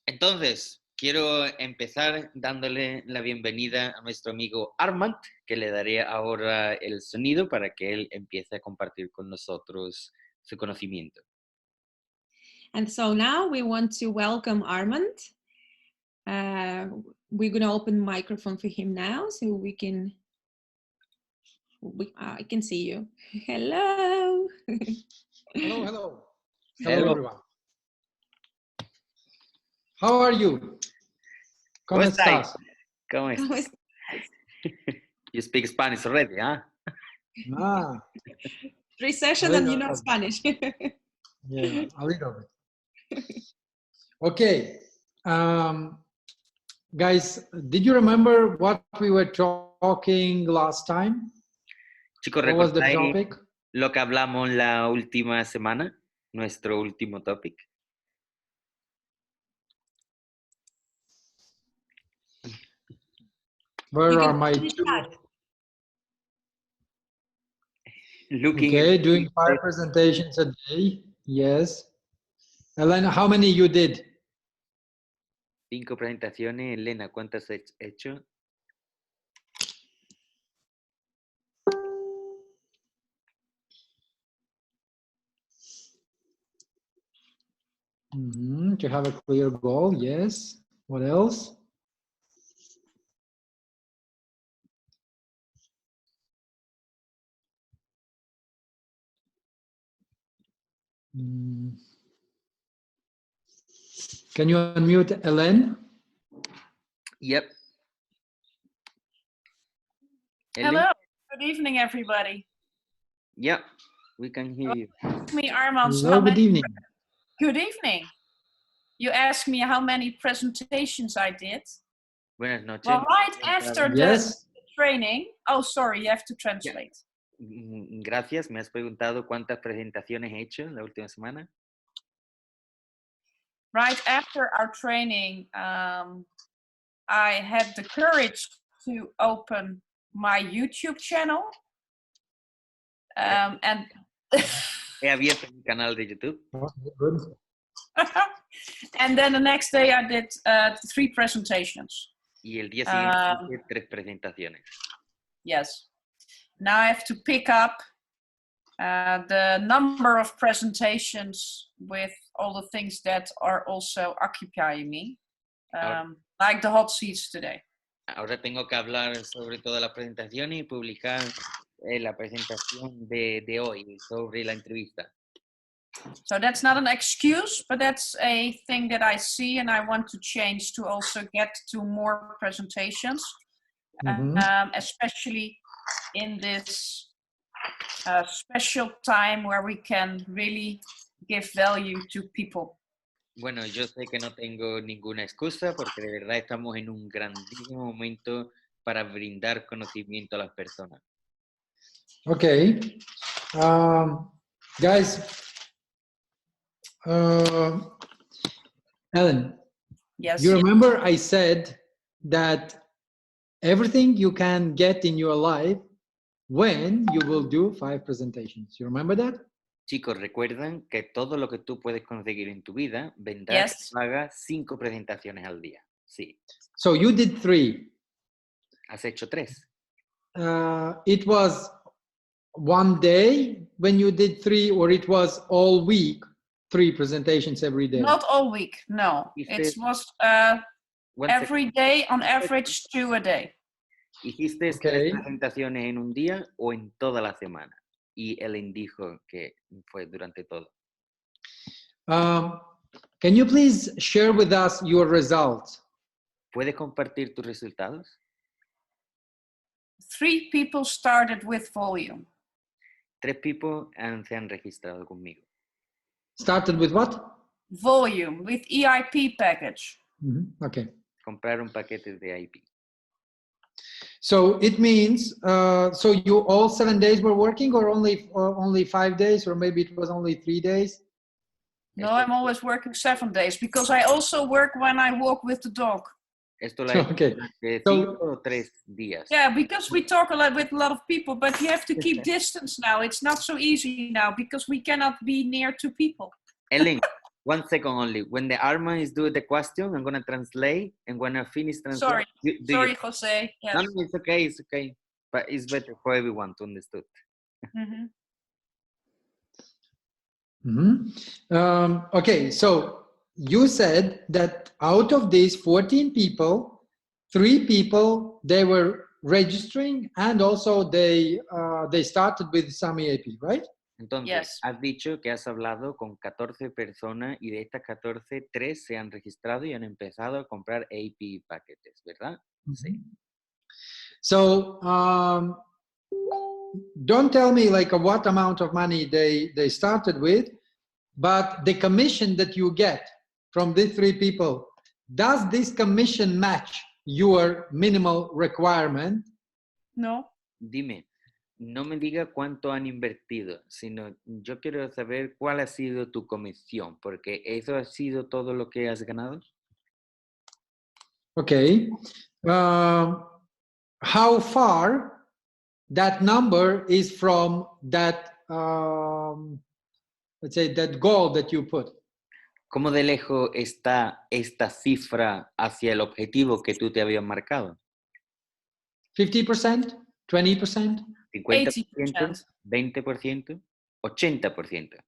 Entonces, quiero empezar dándole la bienvenida a nuestro amigo Armand, que le daré ahora el sonido para que él empiece a compartir con nosotros su conocimiento. And so now we want to welcome Armand. We're going to open the microphone for him now so we can, I can see you. Hello. Hello, hello. Hello. Everyone. How are you? ¿Cómo estás? ¿Cómo estás? You speak Spanish already, huh? Ah. 3 sessions and you know Spanish. Yeah, a little bit. Okay. Guys, did you remember what we were talking last time? Chicos, What was the ¿recordáis topic? lo que hablamos la última semana? Nuestro último topic. Where are my two? Looking Okay, at doing 5 presentations a day. Yes. Elena, how many you did? 5 presentaciones. Elena, ¿cuántas has hecho? To have a clear goal, yes. What else? Can you unmute Ellen? Yep. Hello. Good evening, everybody. Yep. We can hear you. Me, Armand. Hello, good evening. Good evening. You asked me how many presentations I did. Buenas noches. Well, right after the training. Oh, sorry, you have to translate. Gracias. Me has preguntado cuántas presentaciones he hecho la última semana. Right after our training, I had the courage to open my YouTube channel. And He abierto mi canal de YouTube. And then the next day I did 3 presentations. Y el día siguiente 3 presentaciones. Yes. Now I have to pick up the number of presentations with all the things that are also occupying me, like the hot seats today. Ahora tengo que hablar sobre todas las presentaciones y publicar la presentación de hoy sobre la entrevista. So that's not an excuse, but that's a thing that I see and I want to change to also get to more presentations, especially in this special time where we can really give value to people. Bueno, yo sé que no tengo ninguna excusa porque de verdad estamos en un grandísimo momento para brindar conocimiento a las personas. Okay. Guys, Ellen, yes, you remember I said that everything you can get in your life when you will do 5 presentations. You remember that? Chicos, recuerdan que todo lo que tú puedes conseguir en tu vida vendrá que hagas 5 presentaciones al día. Sí. So you did 3. Has hecho 3. It was one day when you did 3, or it was all week, 3 presentations every day? Not all week, no. It was every day, on average 2 a day. ¿Hiciste 3 presentaciones en un día o en toda la semana? Y él dijo que fue durante todo. Can you please share with us your results? ¿Puedes compartir tus resultados? 3 people started with volume. 3 people se han registrado conmigo. Started with what? Volume, with EIP package. Okay. Compraron paquetes de EIP. So it means, so you all 7 days were working, or only 5 days, or maybe it was only 3 days? No, I'm always working 7 days because I also work when I walk with the dog. Esto la Okay. 5 o 3 días. Yeah, because we talk with a lot of people, but you have to keep distance now. It's not so easy now because we cannot be near to people. Ellen, 1 second only. When the Armand is doing the question, I'm gonna translate, and when I finish translating, Sorry, Jose. Yes. No, it's okay. But it's better for everyone to understand. Okay, so you said that out of these 14 people, 3 people, they were registering, and also they started with some EAP, right? Entonces, Yes. has dicho que has hablado con 14 personas y de estas 14, 3 se han registrado y han empezado a comprar AP paquetes, ¿verdad? Sí. So, don't tell me like what amount of money they started with, but the commission that you get from these 3 people, does this commission match your minimal requirement? No. Dime, no me diga cuánto han invertido, sino yo quiero saber cuál ha sido tu comisión, porque eso ha sido todo lo que has ganado. Okay. How far that number is from that, let's say, that goal that you put? ¿Cómo de lejos está esta cifra hacia el objetivo que tú te habías marcado? 50%? 20%? 50%, 20%, 80%.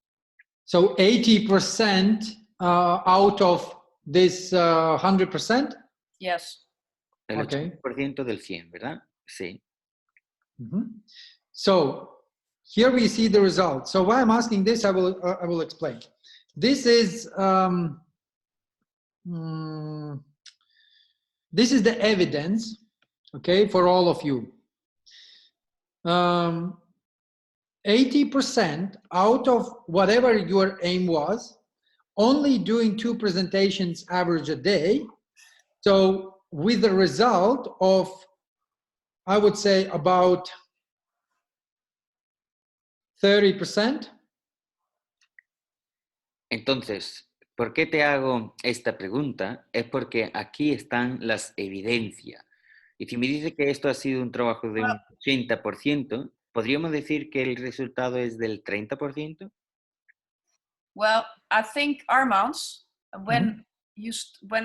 So 80% out of this 100%? Yes. El Okay. 80% del 100, ¿verdad? Sí. So here we see the result. So why I'm asking this, I will explain. This is the evidence, okay, for all of you. 80% out of whatever your aim was, only doing 2 presentations average a day. So with the result of, I would say, about 30%. Entonces, ¿por qué te hago esta pregunta? Es porque aquí están las evidencias. Y si me dice que esto ha sido un trabajo de un 80%, ¿podríamos decir que el resultado es del 30%? Well, I think, Armand, when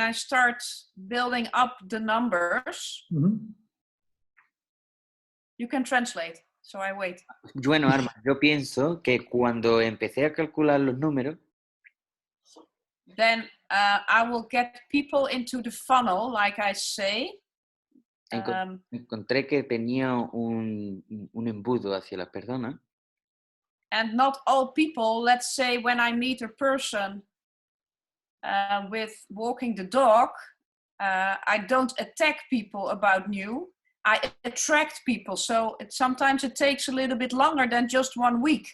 I start building up the numbers, you can translate. So I wait. Bueno, Armand, yo pienso que cuando empecé a calcular los números, then I will get people into the funnel, like I say. Encontré que tenía un embudo hacia las personas. And not all people, let's say when I meet a person with walking the dog, I don't attack people about new, I attract people. So sometimes it takes a little bit longer than just 1 week.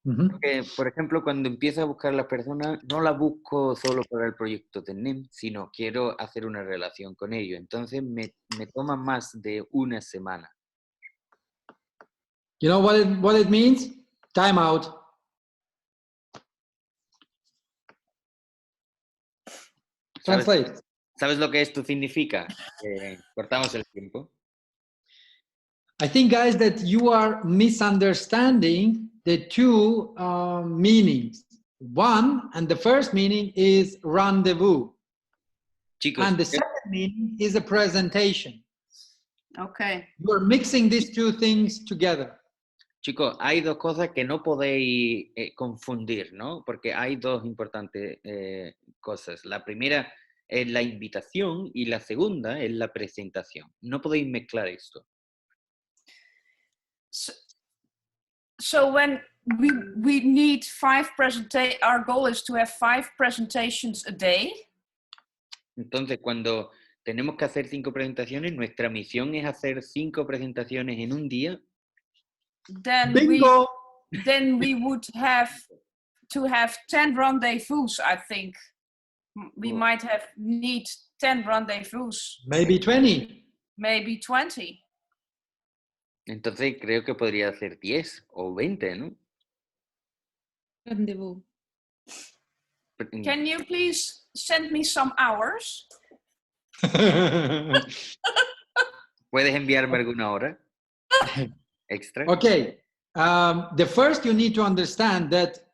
Porque, por ejemplo, cuando empiezo a buscar a las personas, no la busco solo para el proyecto de NEM, sino quiero hacer una relación con ellos. Entonces me toma más de 1 semana. You know what it means? Time out. Translate. ¿Sabes lo que esto significa? Cortamos el tiempo. I think, guys, that you are misunderstanding the 2 meanings. One, and the first meaning is rendezvous. Chicos, and the second meaning is a presentation. Okay. You are mixing these 2 things together. Chicos, hay 2 cosas que no podéis confundir, ¿no? Porque hay 2 importantes cosas. La primera es la invitación y la segunda es la presentación. No podéis mezclar esto. So when we need 5 presentations, our goal is to have 5 presentations a day. Entonces, cuando tenemos que hacer 5 presentaciones, nuestra misión es hacer 5 presentaciones en un día. Then Bingo! we would have to have 10 rendezvous, I think. We might need 10 rendezvous. Maybe 20. Maybe 20. Entonces creo que podría hacer 10 o 20, ¿no? Rendezvous. Can you please send me some hours? ¿Puedes enviarme alguna hora extra? Okay. The first you need to understand that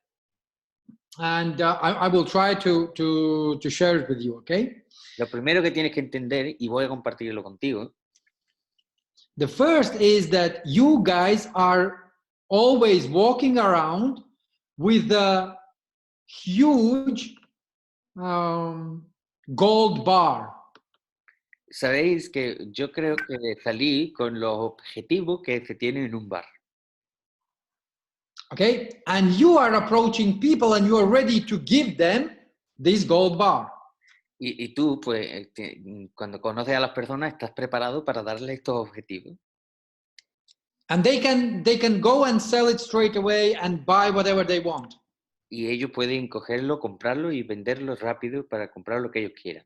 and I will try to share it with you, okay? Lo primero que tienes que entender, y voy a compartirlo contigo, The first is that you guys are always walking around with a huge gold bar. sabéis que yo creo que salí con los objetivos que se tienen en un bar. Okay, and you are approaching people and you are ready to give them this gold bar. Y tú, pues, cuando conoces a las personas, estás preparado para darle estos objetivos. And they can go and sell it straight away and buy whatever they want. Y ellos pueden cogerlo, comprarlo y venderlo rápido para comprar lo que ellos quieran.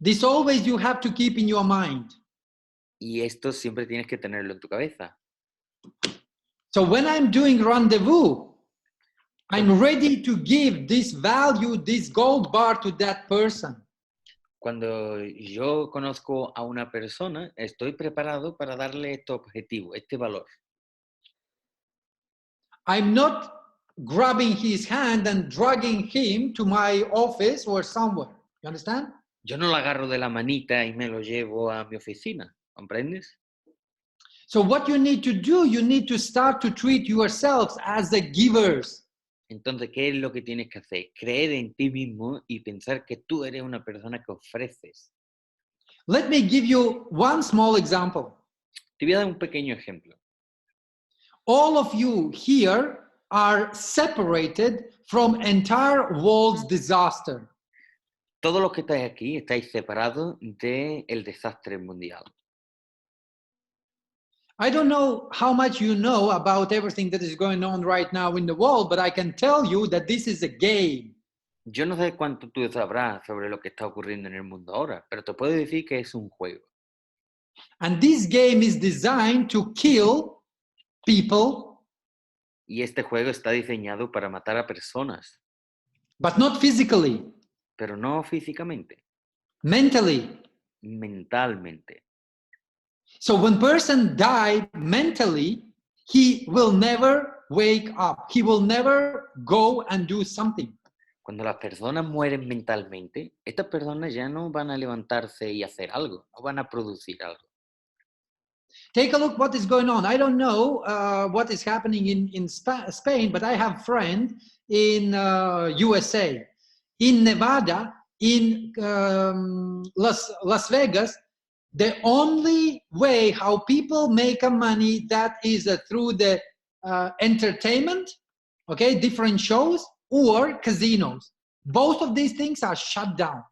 This always you have to keep in your mind. Y esto siempre tienes que tenerlo en tu cabeza. So when I'm doing rendezvous, I'm ready to give this value, this gold bar to that person. Cuando yo conozco a una persona, estoy preparado para darle este objetivo, este valor. I'm not grabbing his hand and dragging him to my office or somewhere. You understand? Yo no lo agarro de la manita y me lo llevo a mi oficina, ¿comprendes? So what you need to do, you need to start to treat yourselves as the givers. Entonces, ¿qué es lo que tienes que hacer? Creer en ti mismo y pensar que tú eres una persona que ofreces. Let me give you one small example. Te voy a dar un pequeño ejemplo. All of you here are separated from entire world's disaster. Todos los que estáis aquí estáis separados del desastre mundial. I don't know how much you know about everything that is going on right now in the world, but I can tell you that this is a game. Yo no sé cuánto tú sabrás sobre lo que está ocurriendo en el mundo ahora, pero te puedo decir que es un juego. And this game is designed to kill people, Y este juego está diseñado para matar a personas, but not physically, pero no físicamente, mentally. mentalmente. So when person die mentally, he will never wake up. He will never go and do something. Cuando las personas mueren mentalmente, estas personas ya no van a levantarse y hacer algo, no van a producir algo. Take a look what is going on. I don't know what is happening in Spain, but I have friends in USA, in Nevada, in Las Vegas. The only way how people make a money that is through the entertainment, okay, different shows or casinos. Both of these things are shut down.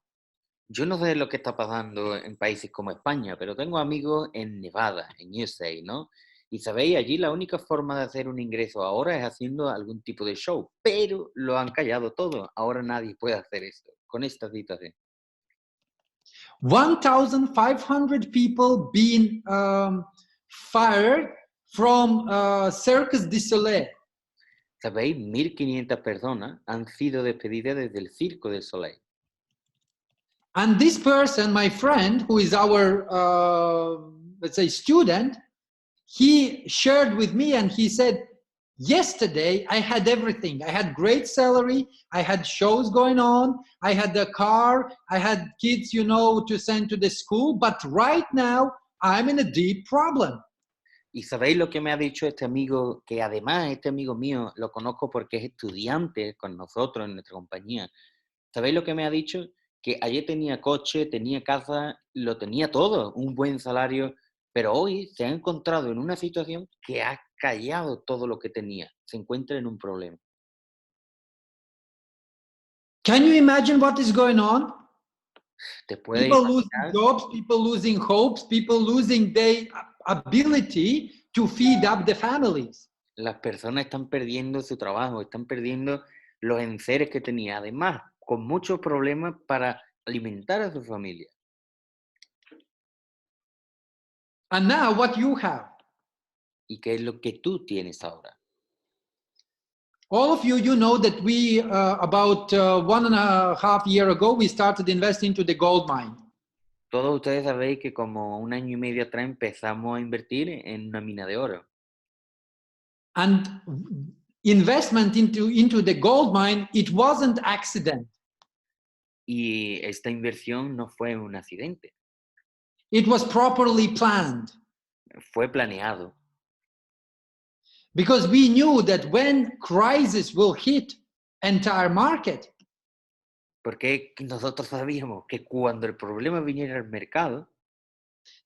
Yo no sé lo que está pasando en países como España, pero tengo amigos en Nevada, en USA, ¿no? Y sabéis, allí la única forma de hacer un ingreso ahora es haciendo algún tipo de show, pero lo han callado todo. Ahora nadie puede hacer esto con esta situación. 1,500 people being fired from Circus du Soleil. ¿Sabéis? 1.500 personas han sido despedidas desde el Circo del Soleil. And this person, my friend, who is our, let's say, student, he shared with me and he said, yesterday I had everything. I had great salary. I had shows going on. I had a car. I had kids, you know, to send to the school. But right now I'm in a deep problem. Y sabéis lo que me ha dicho este amigo, que además este amigo mío lo conozco porque es estudiante con nosotros en nuestra compañía. ¿Sabéis lo que me ha dicho? Que ayer tenía coche, tenía casa, lo tenía todo, un buen salario, pero hoy se ha encontrado en una situación que ha callado todo lo que tenía. Se encuentra en un problema. Can you imagine what is going on? ¿Te puedes People losing imaginar? jobs, people losing hopes, people losing their ability to feed up the families. Las personas están perdiendo su trabajo, están perdiendo los enseres que tenía, además, con muchos problemas para alimentar a su familia. And now what you have? ¿Y qué es lo que tú tienes ahora? All of you, you know that we, about 1.5 years ago, we started investing into the gold mine. Todos ustedes sabéis que como 1 año y medio atrás empezamos a invertir en una mina de oro. And investment into the gold mine, it wasn't accident. Y esta inversión no fue un accidente, It was properly planned. fue planeado. Because we knew that when crisis will hit entire market, Porque nosotros sabíamos que cuando el problema viniera al mercado,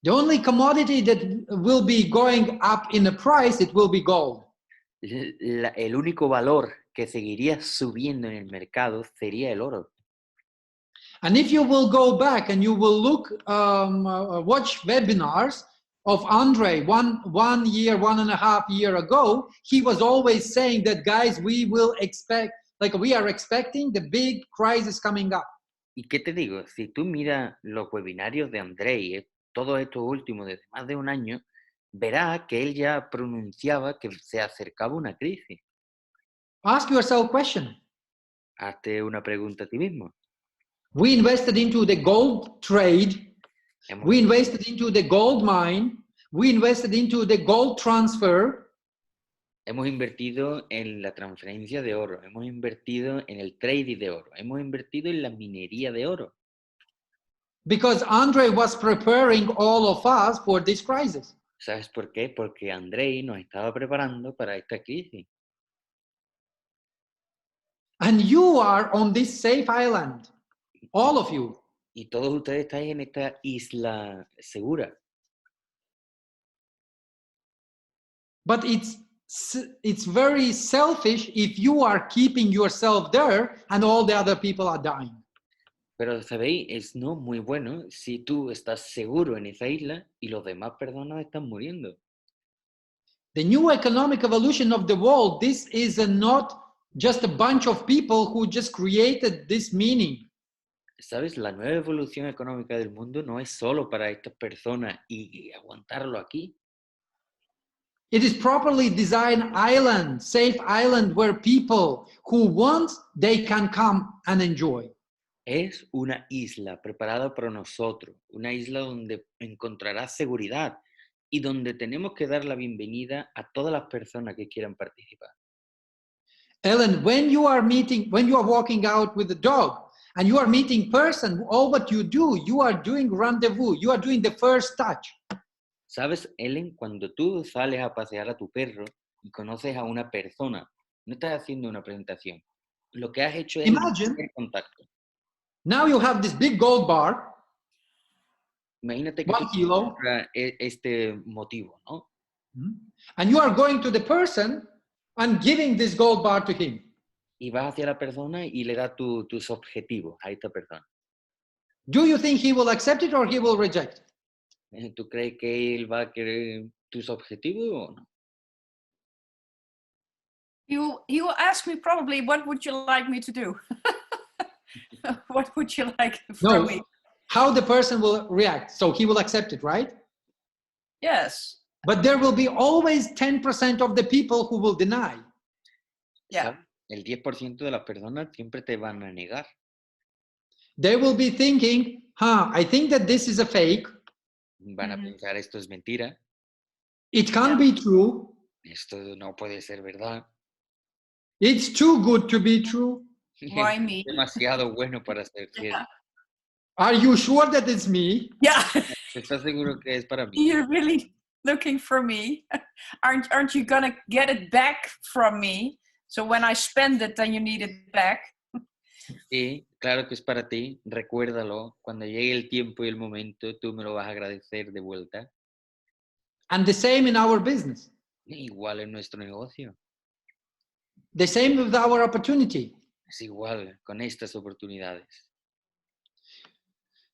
the only commodity that will be going up in the price, it will be gold. el único valor que seguiría subiendo en el mercado sería el oro. And if you will go back and you will look, watch webinars of Andre one year, 1.5 years ago, he was always saying that, guys, we are expecting the big crisis coming up. ¿Y qué te digo? Si tú miras los webinarios de Andrei, todos estos últimos desde más de un año, verás que él ya pronunciaba que se acercaba una crisis. Ask yourself a question. Hazte una pregunta a ti mismo. We invested into the gold trade. Hemos, We invested into the gold mine. We invested into the gold transfer. hemos invertido en la transferencia de oro, hemos invertido en el trading de oro, hemos invertido en la minería de oro. Because Andre was preparing all of us for this crisis. ¿Sabes por qué? Porque Andrei nos estaba preparando para esta crisis. And you are on this safe island, all of you. Y todos ustedes estáis en esta isla segura. But it's very selfish if you are keeping yourself there and all the other people are dying. Pero, ¿sabéis? Es no muy bueno si tú estás seguro en esa isla y los demás personas están muriendo. The new economic evolution of the world, this is not just a bunch of people who just created this meaning. ¿Sabes? La nueva evolución económica del mundo no es solo para estas personas y aguantarlo aquí. It is properly designed island, safe island, where people who want, they can come and enjoy. Es una isla preparada para nosotros, una isla donde encontrarás seguridad y donde tenemos que dar la bienvenida a todas las personas que quieran participar. Ellen, when you are walking out with the dog and you are meeting person, all what you do, you are doing rendezvous, you are doing the first touch. ¿Sabes, Ellen? Cuando tú sales a pasear a tu perro y conoces a una persona, no estás haciendo una presentación. Lo que has hecho es el Imagine, primer contacto. now you have this big gold bar, Imagínate que 1 tú kilo, tienes este motivo, ¿no? and you are going to the person and giving this gold bar to him. Y vas hacia la persona y le das tus objetivos a esta persona. Do you think he will accept it or he will reject? ¿Tú crees que él va a querer tus objetivos o no? He will ask me probably, what would you like me to do? What would you like from me? How the person will react. So he will accept it, right? Yes. But there will be always 10% of the people who will deny. Yeah. ¿Sabes? El 10% de las personas siempre te van a negar. They will be thinking, I think that this is a fake. Van a pensar, esto es mentira. It can't be true. Esto no puede ser verdad. It's too good to be true. Why me? Es demasiado bueno para ser cierto. Are you sure that it's me? Yeah. ¿Estás seguro que es para mí? You're really looking for me. Aren't you gonna get it back from me? So when I spend it, then you need it back. Sí, claro que es para ti. Recuérdalo. Cuando llegue el tiempo y el momento, tú me lo vas a agradecer de vuelta. And the same in our business. Igual en nuestro negocio. The same with our opportunity. Es igual con estas oportunidades.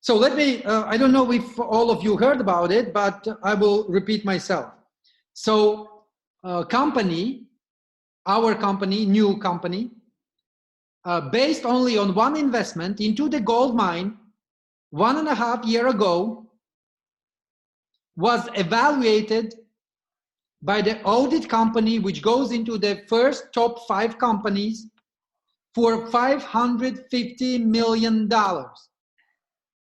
So let me, I don't know if all of you heard about it, but I will repeat myself. So our company, new company, based only on one investment into the gold mine 1.5 years ago, was evaluated by the audit company, which goes into the first top 5 companies, for $550 million.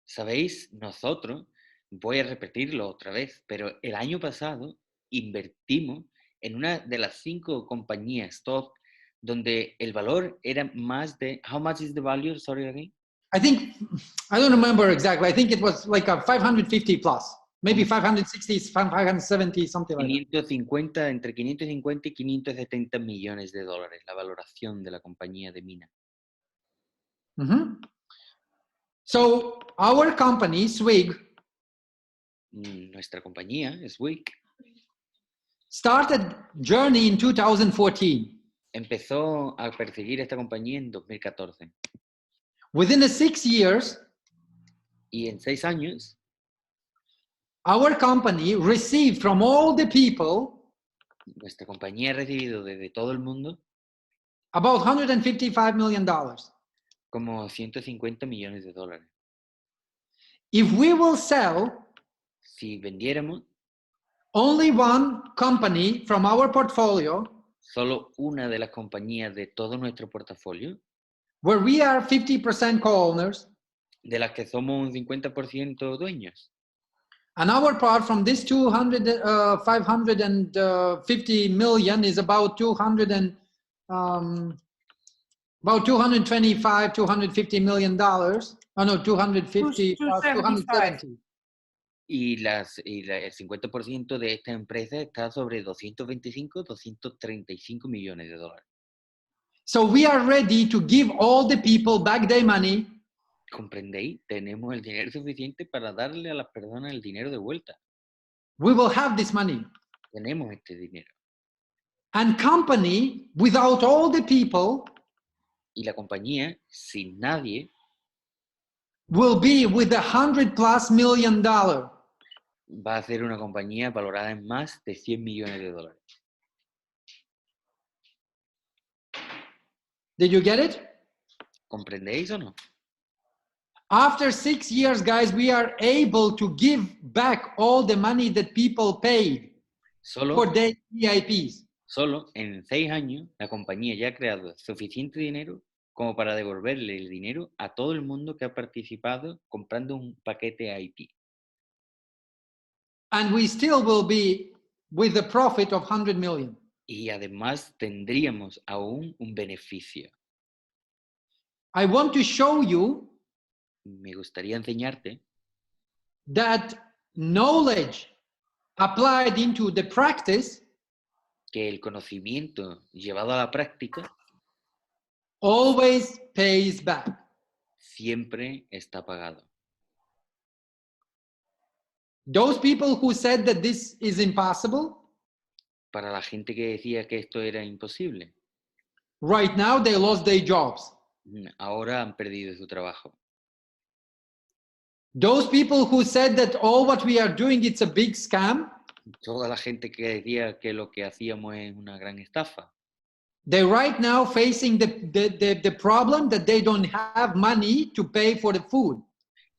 ¿Sabéis? Nosotros, voy a repetirlo otra vez, pero el año pasado invertimos en una de las 5 compañías top donde el valor era más de, how much is the value, sorry again? I think, I don't remember exactly. I think it was like a 550 plus, maybe 560, 570, something like that. 550, entre 550 y 570 millones de dólares, la valoración de la compañía de mina. So our company, Swig, Nuestra compañía, Swick, started journey in 2014. empezó a perseguir esta compañía en 2014. Within the 6 years, Y en 6 años, our company received from all the people nuestra compañía ha recibido desde todo el mundo about $155 million. como 150 millones de dólares. If we will sell Si vendiéramos only one company from our portfolio, solo una de las compañías de todo nuestro portafolio, where we are 50% co-owners, de las que somos un 50% dueños, and our part from this 550 million is about 225, 250 million dollars. Oh no, 250 plus 270. y el 50% de esta empresa está sobre 225, 235 millones de dólares. So we are ready to give all the people back their money. ¿Comprendéis? Tenemos el dinero suficiente para darle a las personas el dinero de vuelta. We will have this money. Tenemos este dinero. And company, without all the people, Y la compañía, sin nadie, will be with $100+ million. va a ser una compañía valorada en más de 100 millones de dólares. Did you get it? ¿Comprendéis o no? After 6 years, guys, we are able to give back all the money that people paid for their EIPs. Solo en 6 años, la compañía ya ha creado suficiente dinero como para devolverle el dinero a todo el mundo que ha participado comprando un paquete IP. And we still will be with a profit of 100 million. Y además tendríamos aún un beneficio. I want to show you Me gustaría enseñarte that knowledge applied into the practice que el conocimiento llevado a la práctica always pays back. siempre está pagado. Those people who said that this is impossible, Para la gente que decía que esto era imposible, right now they lost their jobs. ahora han perdido su trabajo. Those people who said that all what we are doing it's a big scam, Toda la gente que decía que lo que hacíamos es una gran estafa, they're right now facing the problem that they don't have money to pay for the food.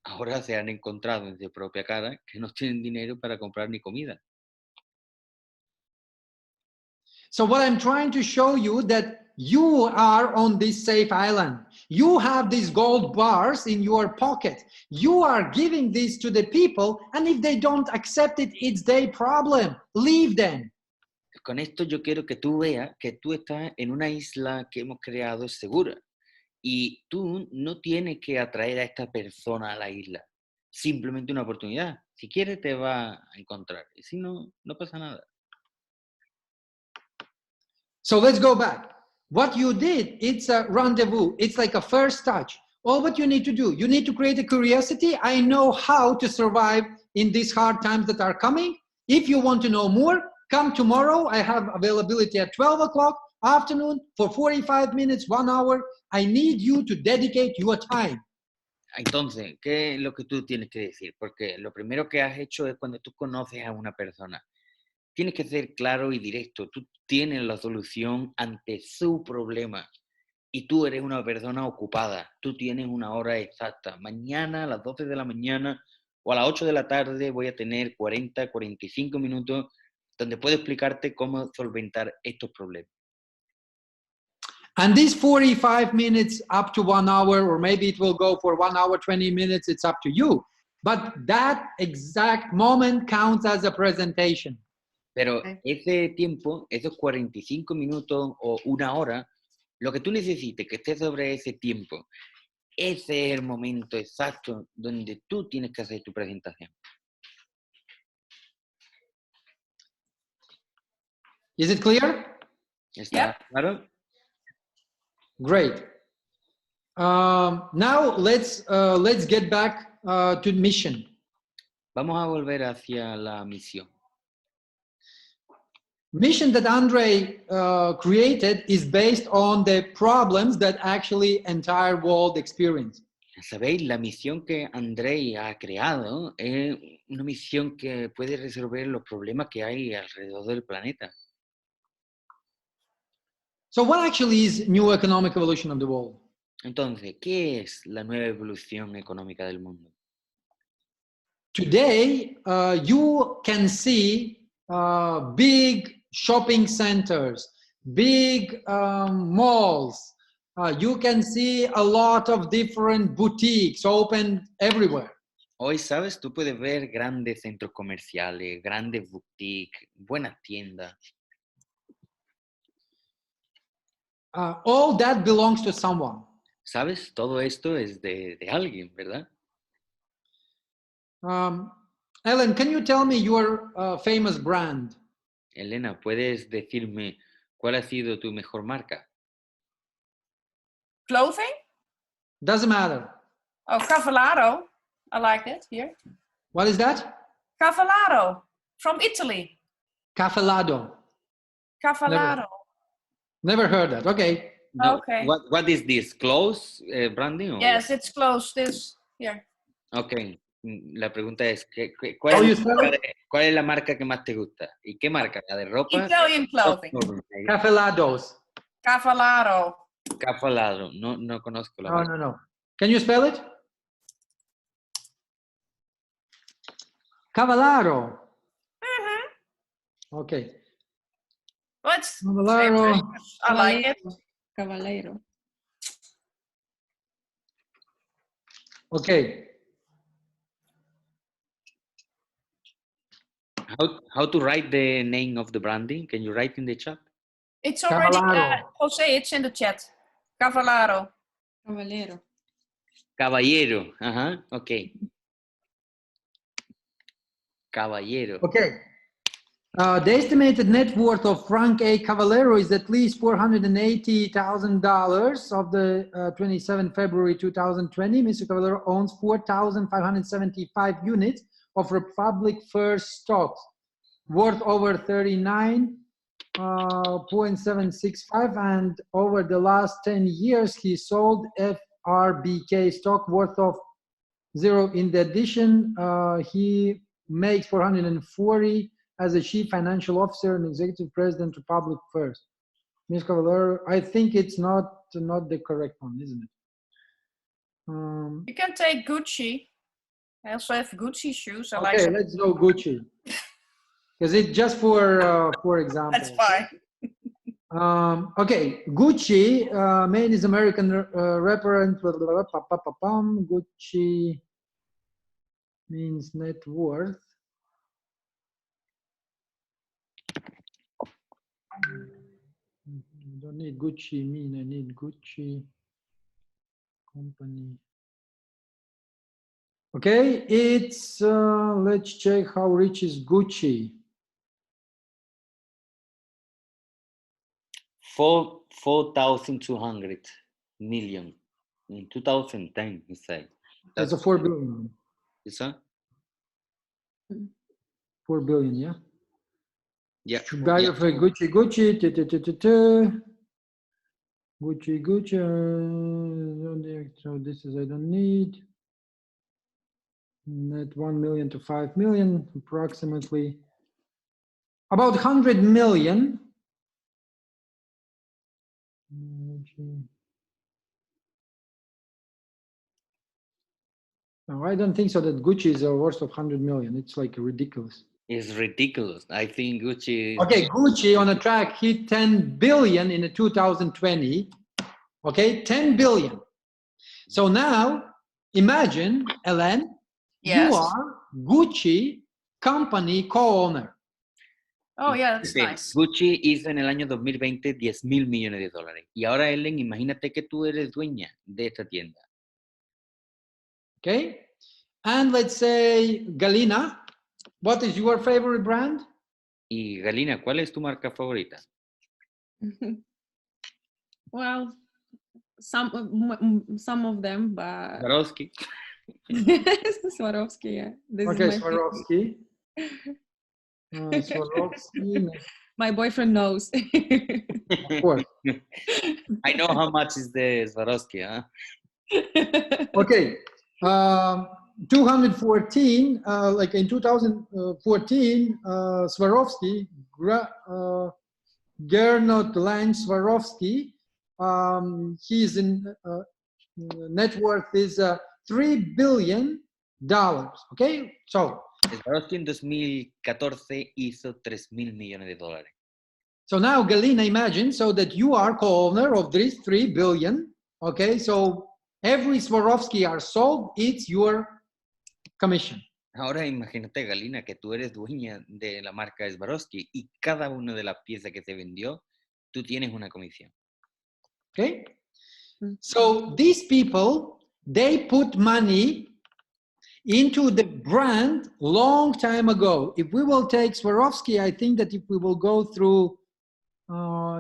ahora se han encontrado en su propia cara que no tienen dinero para comprar ni comida. So what I'm trying to show you that you are on this safe island. You have these gold bars in your pocket. You are giving this to the people, and if they don't accept it, it's their problem. Leave them. Con esto yo quiero que tú veas que tú estás en una isla que hemos creado segura y tú no tienes que atraer a esta persona a la isla. Simplemente una oportunidad. Si quiere te va a encontrar y si no, no pasa nada. So let's go back. What you did, it's a rendezvous. It's like a first touch. All what you need to do, you need to create a curiosity. I know how to survive in these hard times that are coming. If you want to know more, come tomorrow. I have availability at 12 o'clock afternoon for 45 minutes, 1 hour. I need you to dedicate your time. Entonces, ¿qué es lo que tú tienes que decir? Porque lo primero que has hecho es cuando tú conoces a una persona. Tienes que ser claro y directo. Tú tienes la solución ante su problema y tú eres una persona ocupada. Tú tienes una hora exacta. Mañana a las 12 de la mañana o a las 8 de la tarde voy a tener 40, 45 minutos donde puedo explicarte cómo solventar estos problemas. And these 45 minutes up to 1 hour, or maybe it will go for 1 hour, 20 minutes, it's up to you. But that exact moment counts as a presentation. Pero ese tiempo, esos 45 minutos o 1 hora, Lo que tú necesites, que esté sobre ese tiempo. Ese es el momento exacto donde tú tienes que hacer tu presentación. Is it clear? ¿Está claro? Great. Now let's get back to mission. Vamos a volver hacia la misión. Mission that Andre created is based on the problems that actually entire world experience. Sabéis, la misión que Andrei ha creado es una misión que puede resolver los problemas que hay alrededor del planeta. So what actually is new economic evolution of the world? Entonces, ¿qué es la nueva evolución económica del mundo? Today, you can see big shopping centers, big malls. You can see a lot of different boutiques open everywhere. Hoy, ¿sabes? Tú puedes ver grandes centros comerciales, grandes boutiques, buenas tiendas. All that belongs to someone. ¿Sabes? Todo esto es de alguien, ¿verdad? Ellen, can you tell me your famous brand? Elena, ¿puedes decirme cuál ha sido tu mejor marca? Clothing? Doesn't matter. Oh, Cavallaro. I like it here. What is that? Cavallaro from Italy. Caffelado. Cavallaro. Never heard that. Okay. No, Okay. What is this? ¿Clothes branding? Or Yes, it's close. This here. Ok. La pregunta es, How you spell it? ¿cuál es la marca que más te gusta? ¿Y qué marca? ¿La de ropa? Italian clothing. Cafelados. Cavallaro. Cafalado. No conozco la marca. No. Can you spell it? Cavallaro. Okay. What's Cavallaro. I like it. Caballero. Okay. How to write the name of the branding? Can you write in the chat? It's already Cavallaro. Jose, it's in the chat. Cavallaro. Caballero. Caballero. Ajá, ok. Caballero. Okay. The estimated net worth of Frank A. Cavallero is at least $480,000 of the 27 February 2020. Mr. Cavallero owns 4,575 units of Republic First stocks worth over 39.765, and over the last 10 years he sold FRBK stock worth of zero. In addition, he makes 440 as a chief financial officer and executive president Republic First. Ms. Cavallero, I think it's not the correct one, isn't it? You can take Gucci. I also have Gucci shoes. I like Okay, them. let's go Gucci. Because it's just for example. That's fine. Okay, Gucci, main is American reference. Gucci means net worth. I don't need Gucci mean, I need Gucci company. Okay, it's, let's check how rich is Gucci. 4,200 million in 2010, he said. That's a 4 billion. Is that? 4 billion, yeah? Yeah. Biography, Gucci, Gucci, Gucci, so this is, I don't need. Net 1 million to 5 million, approximately. About 100 million. No, I don't think so that Gucci is worth of 100 million. It's like ridiculous. It's ridiculous. I think Gucci is... Okay, Gucci on a track hit 10 billion in 2020. Okay, 10 billion. So now imagine, Ellen, Yes. you are Gucci company co-owner. Oh, yeah, that's Dice, nice. Gucci hizo en el año 2020 $10,000 millones. Y ahora, Ellen, imagínate que tú eres dueña de esta tienda. Okay. And let's say, Galina, what is your favorite brand? Y Galina, ¿cuál es tu marca favorita? Well, some of them, but Swarovski. Swarovski, yeah. This Okay, is my favorite. Swarovski. Swarovski, My boyfriend knows. of course. I know how much is the Swarovski, huh? Okay. 214, like in 2014, Swarovski, Gernot Lange Swarovski, his net worth is $3 billion. Okay, so Swarovski en 2014 hizo $3,000 millones. so now Galina, imagine so that you are co-owner of these 3 billion. Okay, so every Swarovski are sold, it's your commission. Ahora imagínate, Galina, que tú eres dueña de la marca Swarovski y cada una de las piezas que se vendió, tú tienes una comisión. Okay, so these people, they put money into the brand long time ago. If we will take Swarovski, I think that if we will go through,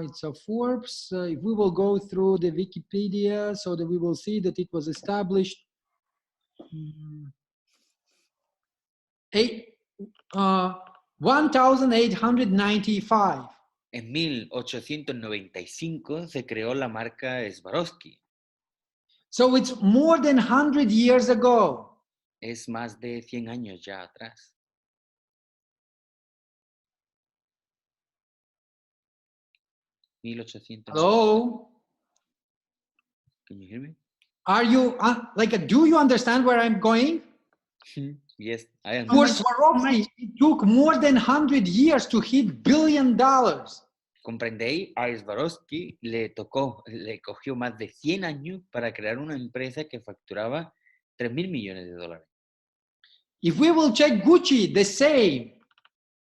it's a Forbes, if we will go through the Wikipedia, so that we will see that it was established 1895. En 1895 se creó la marca Swarovski. So it's more than 100 years ago. Es más de 100 años ya atrás. Hello? Can you hear me? Are you, do you understand where I'm going? Yes, I am. For Swarovski, it took more than 100 years to hit $1 billion. ¿Comprendéis? A Swarovski le cogió más de 100 años para crear una empresa que facturaba $3,000 millones. If we will check Gucci, the same.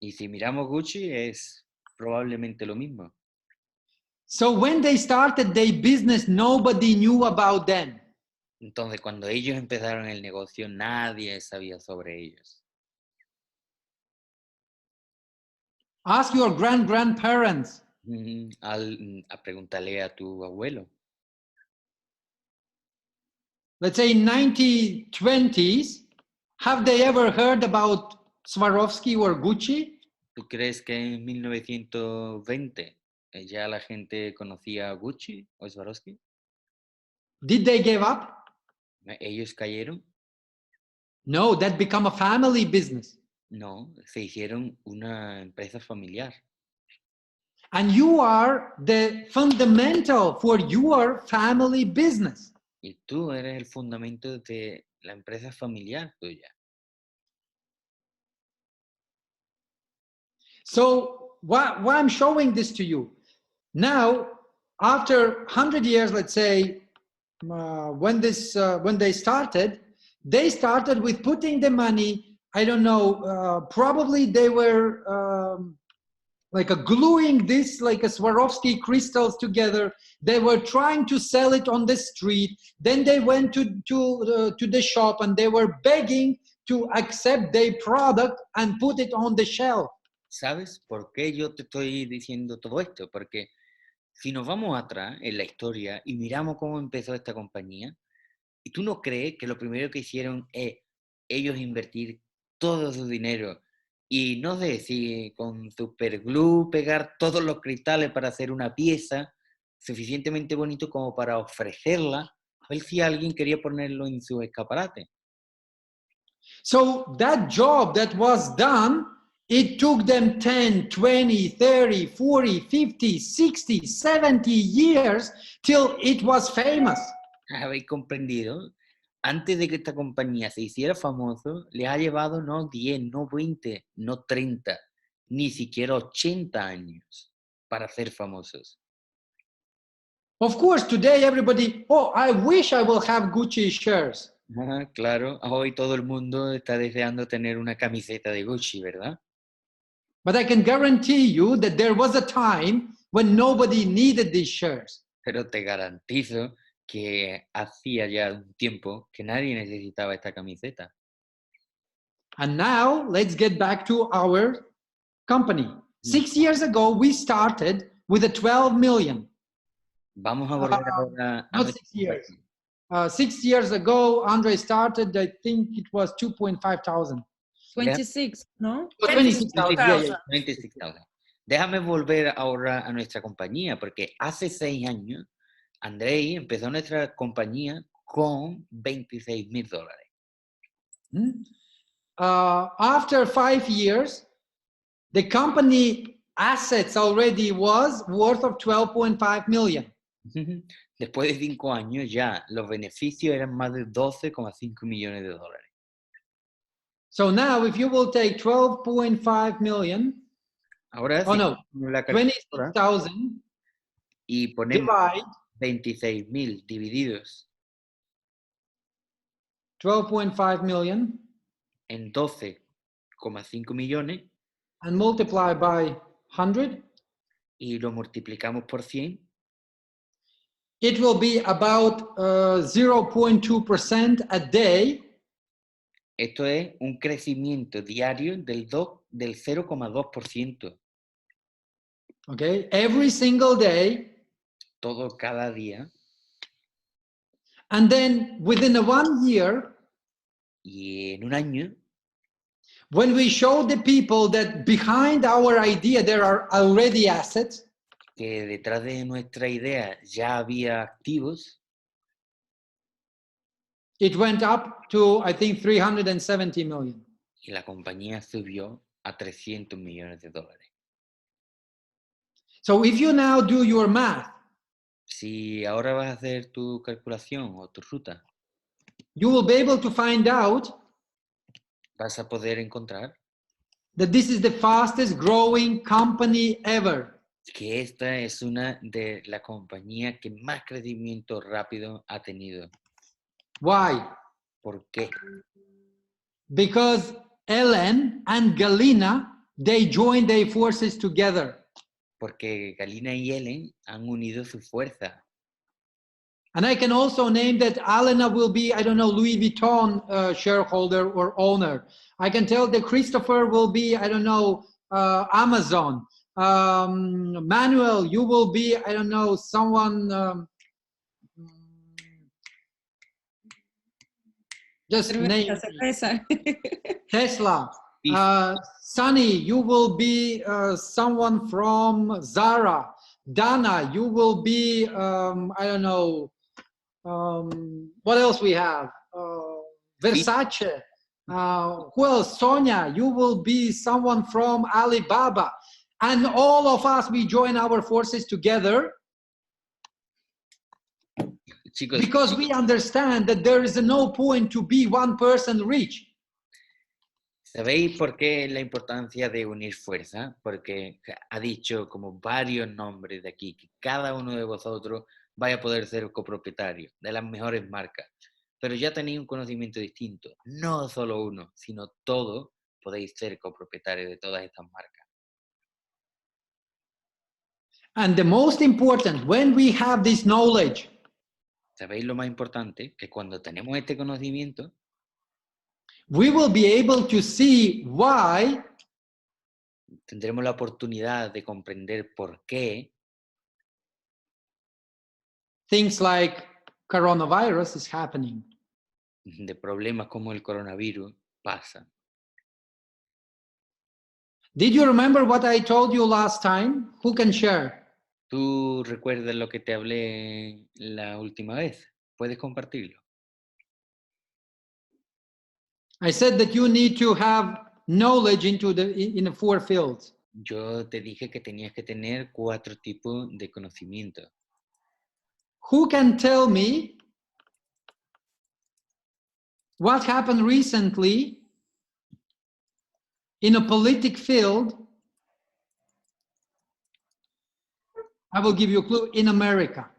Y si miramos Gucci, es probablemente lo mismo. So when they started their business, nobody knew about them. Entonces, cuando ellos empezaron el negocio, nadie sabía sobre ellos. Ask your grandparents. A preguntarle a tu abuelo. Let's say in 1920s, have they ever heard about Swarovski or Gucci? ¿Tú crees que en 1920 ya la gente conocía a Gucci o Swarovski? Did they give up? ¿Ellos cayeron? No, that became a family business. No, se hicieron una empresa familiar. And you are the fundamental for your family business. Y tú eres el fundamento de la empresa familiar tuya. So why I'm showing this to you? Now, after 100 years, let's say, when they started with putting the money, I don't know, probably they were gluing this like a Swarovski crystals together. They were trying to sell it on the street. Then they went to the shop and they were begging to accept their product and put it on the shelf. ¿Sabes por qué yo te estoy diciendo todo esto? Porque si nos vamos atrás en la historia y miramos cómo empezó esta compañía, ¿y tú no crees que lo primero que hicieron es ellos invertir todo su dinero y no sé si con superglue pegar todos los cristales para hacer una pieza suficientemente bonito como para ofrecerla a ver si alguien quería ponerlo en su escaparate? So that job that was done, it took them 10, 20, 30, 40, 50, 60, 70 years till it was famous. ¿Habéis comprendido? Antes de que esta compañía se hiciera famoso, les ha llevado no 10, no 20, no 30, ni siquiera 80 años para ser famosos. Of course, today everybody, oh, I wish I will have Gucci shares. Claro, hoy todo el mundo está deseando tener una camiseta de Gucci, ¿verdad? But I can guarantee you that there was a time when nobody needed these shares. Pero te garantizo que hacía ya un tiempo que nadie necesitaba esta camiseta. And now let's get back to our company. 6 years ago, we started with a 12 million. Vamos a volver ahora a Not nuestra 6 years. compañía. 6 years ago, Andre started, I think it was 2.5 thousand. 26, no? Oh, 26,000, yeah, yeah. 26,000. Déjame volver ahora a nuestra compañía, porque hace 6 años, Andrei empezó nuestra compañía con $26,000. After 5 years, the company assets already was worth of 12.5 million. Después de 5 años ya los beneficios eran más de $12,5 millones. So now if you will take 12.5 million, Ahora oh sí, no, la calculadora 26,000 y ponemos divide 26,000 divididos 12.5 million en 12,5 millones and multiply by 100, y lo multiplicamos por 100, it will be about 0.2% a day. esto es un crecimiento diario del 0,2%. Okay, every single day. Todo cada día. And then within a 1 year, Y en un año, when we show the people that behind our idea there are already assets, que detrás de nuestra idea ya había activos, it went up to, I think, 370 million. y la compañía subió a $300 millones. So if you now do your math, Si ahora vas a hacer tu calculación o tu ruta, you will be able to find out vas a poder encontrar that this is the fastest growing company ever. que esta es una de las compañías que más crecimiento rápido ha tenido. Why? ¿Por qué? Because Ellen and Galina, they joined their forces together. Porque Galina y Ellen han unido su fuerza. And I can also name that Alena will be, I don't know, Louis Vuitton shareholder or owner. I can tell that Christopher will be, I don't know, Amazon. Manuel, you will be, I don't know, someone, just name Cerveza. Tesla. Sunny, you will be someone from Zara. Dana, you will be, I don't know, what else we have? Versace. Who else? Sonia, you will be someone from Alibaba. And all of us, we join our forces together Chicos, because we understand that there is no point to be one person rich. ¿sabéis por qué la importancia de unir fuerza? Porque ha dicho como varios nombres de aquí, que cada uno de vosotros vaya a poder ser copropietario de las mejores marcas. Pero ya tenéis un conocimiento distinto. No solo uno, sino todos podéis ser copropietarios de todas estas marcas. And the most important, when we have this knowledge, ¿Sabéis lo más importante? Que cuando tenemos este conocimiento, we will be able to see why tendremos la oportunidad de comprender por qué things like coronavirus is happening. de problemas como el coronavirus pasan. Did you remember what I told you last time? Who can share? ¿Tú recuerdas lo que te hablé la última vez? ¿Puedes compartirlo? I said that you need to have knowledge into in the 4 fields. Yo te dije que tenías que tener 4 tipos de conocimiento. Who can tell me what happened recently in a politic field? I will give you a clue, in America.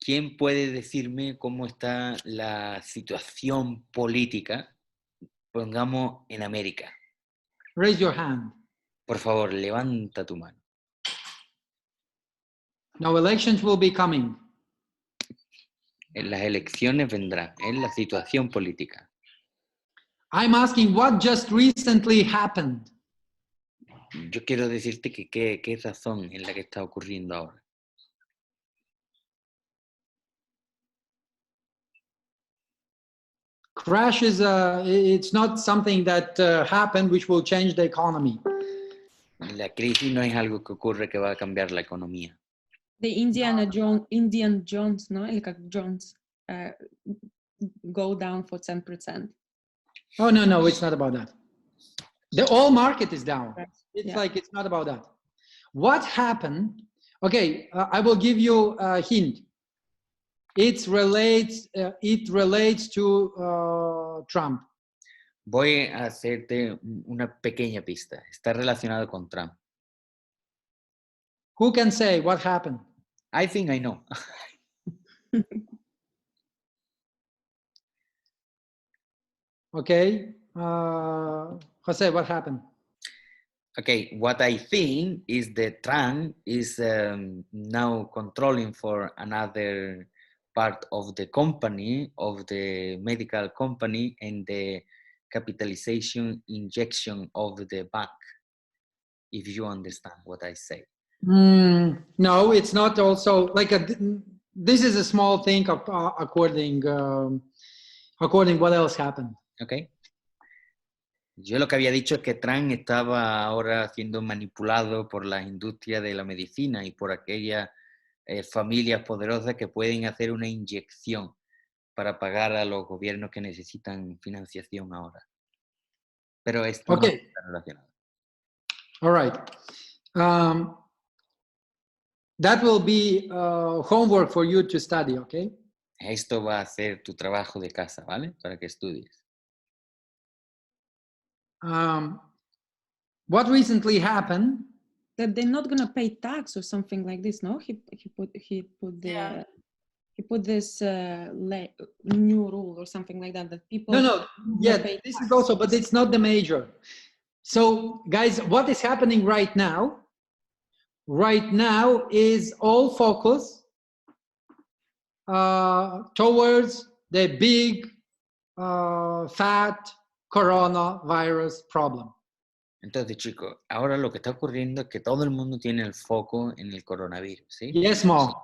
¿Quién puede decirme cómo está la situación política, pongamos, en América? Raise your hand. Por favor, levanta tu mano. Now elections will be coming. En las elecciones vendrán, en la situación política. I'm asking what just recently happened. Yo quiero decirte que qué razón es la que está ocurriendo ahora. Crash is it's not something that happened which will change the economy. La crisis no es algo que ocurre que va a cambiar la economía. The Indian Jones, no? El Jones go down for 10%. Oh, no, it's not about that. The whole market is down. It's Yeah. like, it's not about that. What happened? Okay, I will give you a hint. It relates to Trump. Voy a hacerte una pequeña pista. Está relacionado con Trump. Who can say what happened? I think I know. Okay, Jose, what happened? Okay, what I think is that Trump is now controlling for another part of the company, of the medical company, and the capitalization injection of the bank, if you understand what I say. No, it's not also like this is a small thing according what else happened. Okay. Yo lo que había dicho es que Trump estaba ahora siendo manipulado por la industria de la medicina y por aquellas familias poderosas que pueden hacer una inyección para pagar a los gobiernos que necesitan financiación ahora. Pero esto no está relacionado. All right. That will be homework for you to study, okay? Esto va a ser tu trabajo de casa, ¿vale? Para que estudies. What recently happened? That they're not gonna pay tax or something like this, no? He put this new rule or something like that people. No. Yeah, this is also, but it's not the major. So, guys, what is happening right now? Right now is all focus towards the big fat coronavirus problem. Entonces, chicos, ahora lo que está ocurriendo es que todo el mundo tiene el foco en el coronavirus, ¿sí? Yes, Mo.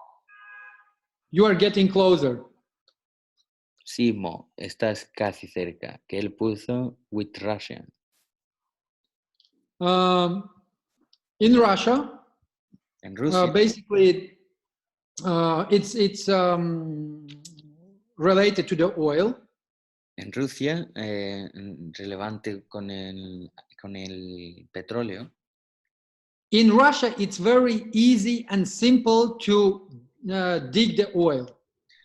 You are getting closer. Sí, Mo, estás casi cerca. Que él puso with Russia. In Russia, En Rusia. basically, it's related to the oil. En Rusia, relevante con el petróleo. In Russia, it's very easy and simple to dig the oil.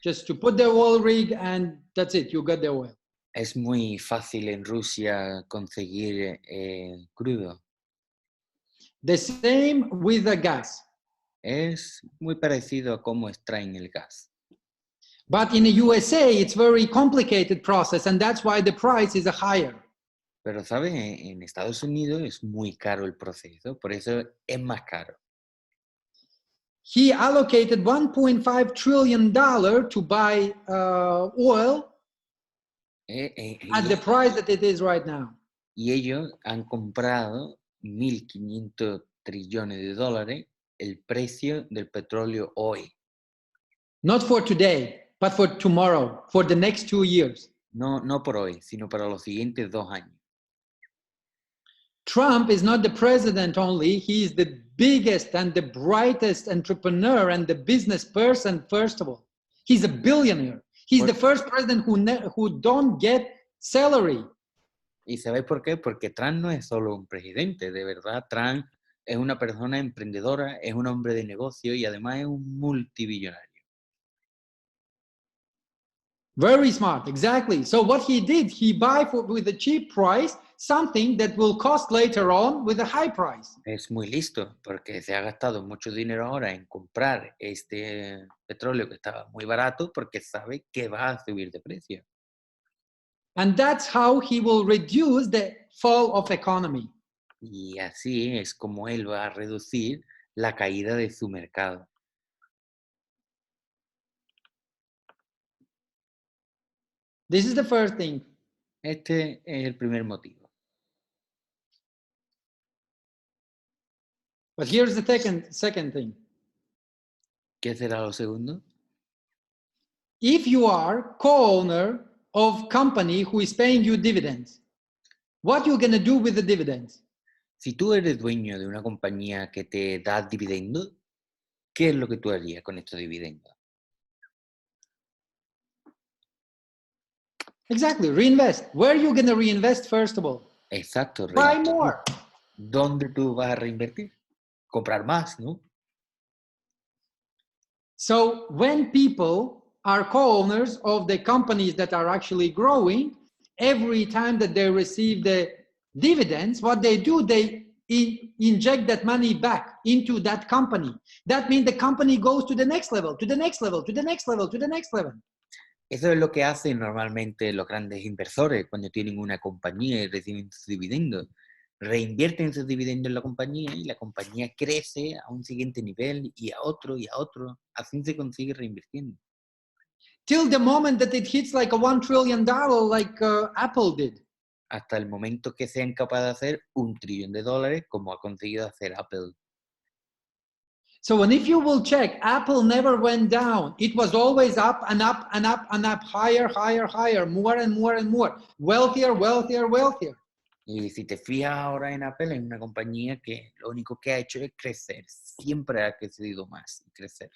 Just to put the oil rig and that's it, you got the oil. Es muy fácil en Rusia conseguir crudo. The same with the gas. Es muy parecido a cómo extraen el gas. But in the USA, it's very complicated process, and that's why the price is higher. Pero, ¿sabes? En Estados Unidos es muy caro el proceso, por eso es más caro. He allocated $1.5 trillion to buy oil at the price that it is right now. Y ellos han comprado 1.500 trillones de dólares el precio del petróleo hoy. Not for today, but for tomorrow, for the next 2 years. No por hoy, sino para los siguientes 2 años. Trump is not the president only, he is the biggest and the brightest entrepreneur and the business person, first of all. He's a billionaire. He's the first president who don't get salary. ¿Y sabéis por qué? Porque Trump no es solo un presidente, de verdad. Trump es una persona emprendedora, es un hombre de negocio y además es un multibillonario. Very smart, exactly. So what he did, he buy with a cheap price something that will cost later on with a high price. Es muy listo porque se ha gastado mucho dinero ahora en comprar este petróleo que estaba muy barato porque sabe que va a subir de precio. And that's how he will reduce the fall of economy. Y así es como él va a reducir la caída de su mercado. This is the first thing. Este es el primer motivo. But here's the second thing. ¿Qué será lo segundo? If you are co-owner of company who is paying you dividends, what you gonna do with the dividends? Si tú eres dueño de una compañía que te da dividendos, ¿qué es lo que tú harías con estos dividendos? Exactly, reinvest. Where are you gonna reinvest first of all? Exacto. Buy reinvertir. more. ¿Dónde tú vas a reinvertir? Comprar más, ¿no? So when people are co-owners of the companies that are actually growing, every time that they receive the dividends, what they do, they inject that money back into that company. That means the company goes to the next level, to the next level, to the next level, to the next level. Eso es lo que hacen normalmente los grandes inversores cuando tienen una compañía y reciben sus dividendos. Reinvierten sus dividendos en la compañía y la compañía crece a un siguiente nivel y a otro y a otro. Así se consigue reinvirtiendo. Till the moment that it hits like a $1 trillion like Apple did. Hasta el momento que sean capaces de hacer $1 trillón como ha conseguido hacer Apple. So and if you will check, Apple never went down. It was always up and up and up and up, higher, higher, higher, more and more and more, wealthier, wealthier, wealthier. Y si te fijas ahora en Apple, es una compañía que lo único que ha hecho es crecer. Siempre ha crecido más y crecer.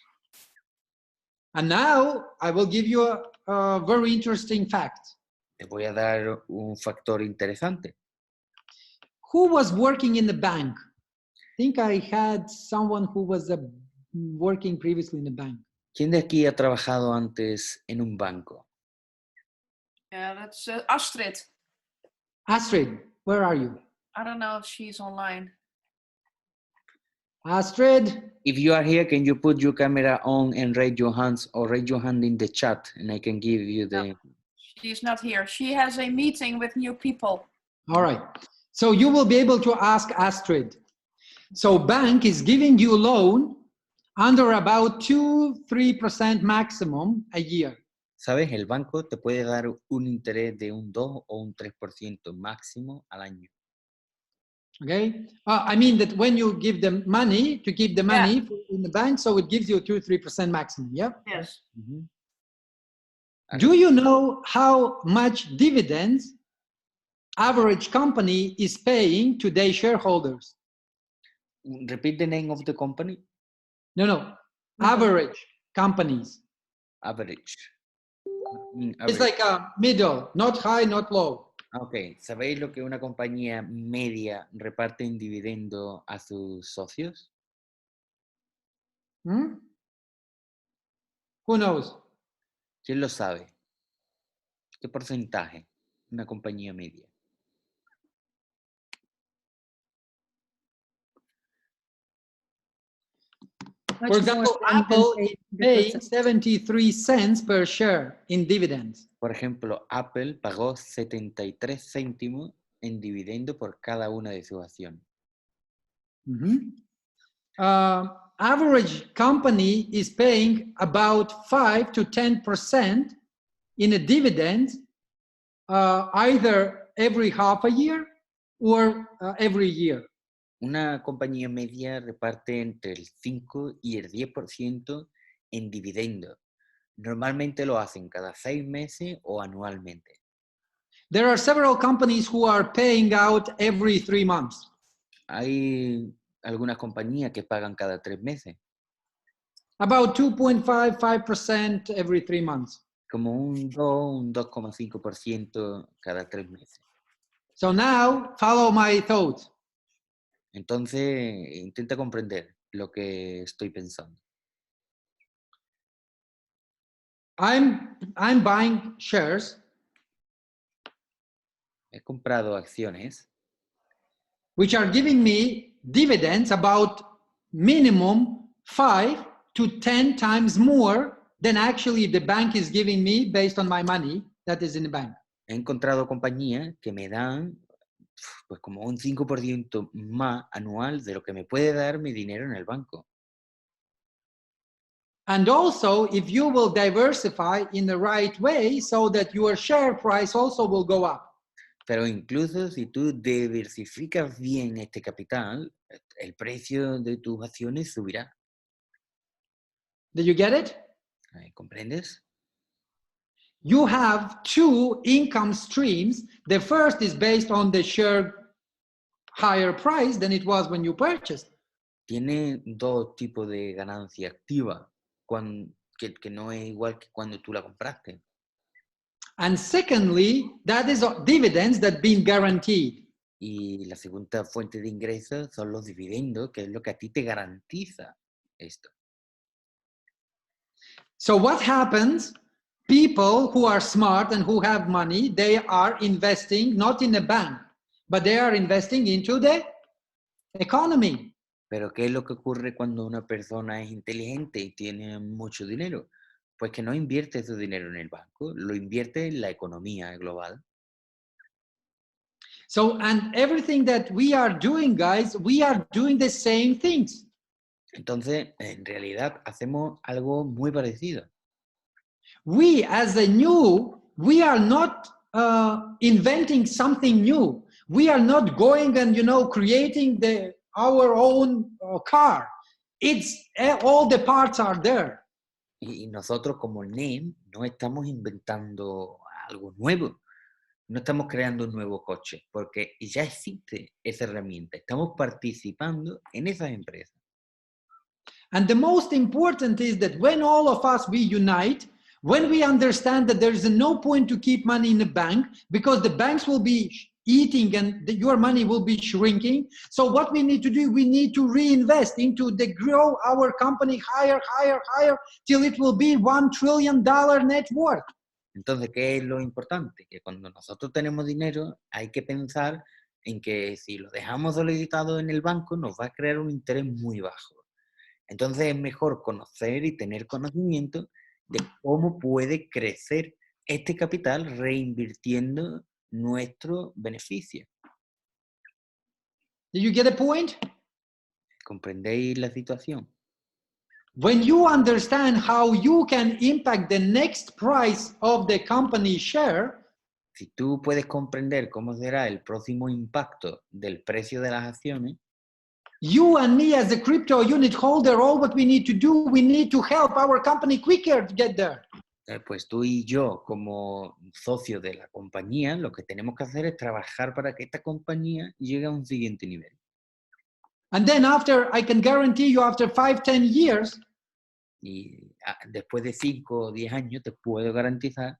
And now I will give you a very interesting fact. Te voy a dar un factor interesante. Who was working in the bank? I think I had someone who was working previously in the bank. ¿Quién de aquí ha trabajado antes en un banco? Yeah, that's Astrid. Astrid, where are you? I don't know if she's online. Astrid? If you are here, can you put your camera on and raise your hands or raise your hand in the chat and I can give you the... No, she's not here. She has a meeting with new people. All right. So you will be able to ask Astrid. So bank is giving you loan under about 2-3% maximum a year. ¿Sabes? El banco te puede dar un interés de un 2 o un 3% máximo al año. Okay. I mean that when you give them money to keep the money in the bank, so it gives you 2-3% maximum. Yeah. Yes. Uh-huh. Do you know how much dividends average company is paying to their shareholders? Repeat the name of the company. No. Average companies. Average. It's like a middle, not high, not low. Ok, ¿sabéis lo que una compañía media reparte en dividendo a sus socios? Hmm? Who knows? ¿Quién lo sabe? ¿Qué porcentaje una compañía media? For example, Apple is paying 73 cents per share in dividends. Por ejemplo, Apple pagó 73 céntimos en dividendo por cada una de sus acciones. Average company is paying about 5 to 10% in a dividend, either every half a year or every year. Una compañía media reparte entre el 5 y el 10% en dividendo. Normalmente lo hacen cada 6 meses o anualmente. There are several companies who are paying out every 3 months. Hay algunas compañías que pagan cada 3 meses. About 2.5% every 3 months. Como un 2,5% cada 3 meses. So now, follow my thought. Entonces, intenta comprender lo que estoy pensando. I'm buying shares. He comprado acciones which are giving me dividends about minimum 5 to 10 times more than actually the bank is giving me based on my money that is in the bank. He encontrado compañías que me dan pues como un 5% más anual de lo que me puede dar mi dinero en el banco. And also, if you will diversify in the right way so that your share price also will go up. Pero incluso si tú diversificas bien este capital, el precio de tus acciones subirá. Did you get it? ¿Comprendes? You have two income streams. The first is based on the share higher price than it was when you purchased. Tiene dos tipos de ganancia activa, que no es igual que cuando tú la compraste. And secondly, that is dividends that been guaranteed. Y la segunda fuente de ingresos son los dividendos, que es lo que a ti te garantiza esto. So what happens? People who are smart and who have money, they are investing not in a bank, but they are investing into the economy. Pero ¿qué es lo que ocurre cuando una persona es inteligente y tiene mucho dinero? Pues que no invierte su dinero en el banco, lo invierte en la economía global. So, and everything that we are doing, guys, we are doing the same things. Entonces, en realidad, hacemos algo muy parecido. We, as a new, we are not inventing something new. We are not going and, creating our own car. It's all the parts are there. Y nosotros como NEM no estamos inventando algo nuevo. No estamos creando un nuevo coche, porque ya existe esa herramienta. Estamos participando en esas empresas. And the most important is that when all of us, we unite, when we understand that there is no point to keep money in the bank, because the banks will be eating and your money will be shrinking. So what we need to do, we need to reinvest into the grow our company higher, till it will be $1 trillion net worth. Entonces, ¿qué es lo importante? Que cuando nosotros tenemos dinero, hay que pensar en que si lo dejamos solicitado en el banco, nos va a crear un interés muy bajo. Entonces, es mejor conocer y tener conocimiento de cómo puede crecer este capital reinvirtiendo nuestro beneficio. Did you get a point? ¿Comprendéis la situación? When you understand how you can impact the next price of the company share, si tú puedes comprender cómo será el próximo impacto del precio de las acciones, you and me as the crypto unit holder, all what we need to do, we need to help our company quicker to get there. Pues tú y yo, como socios de la compañía, lo que tenemos que hacer es trabajar para que esta compañía llegue a un siguiente nivel. And then after, I can guarantee you, after 5-10 years, y después de 5 o 10 años te puedo garantizar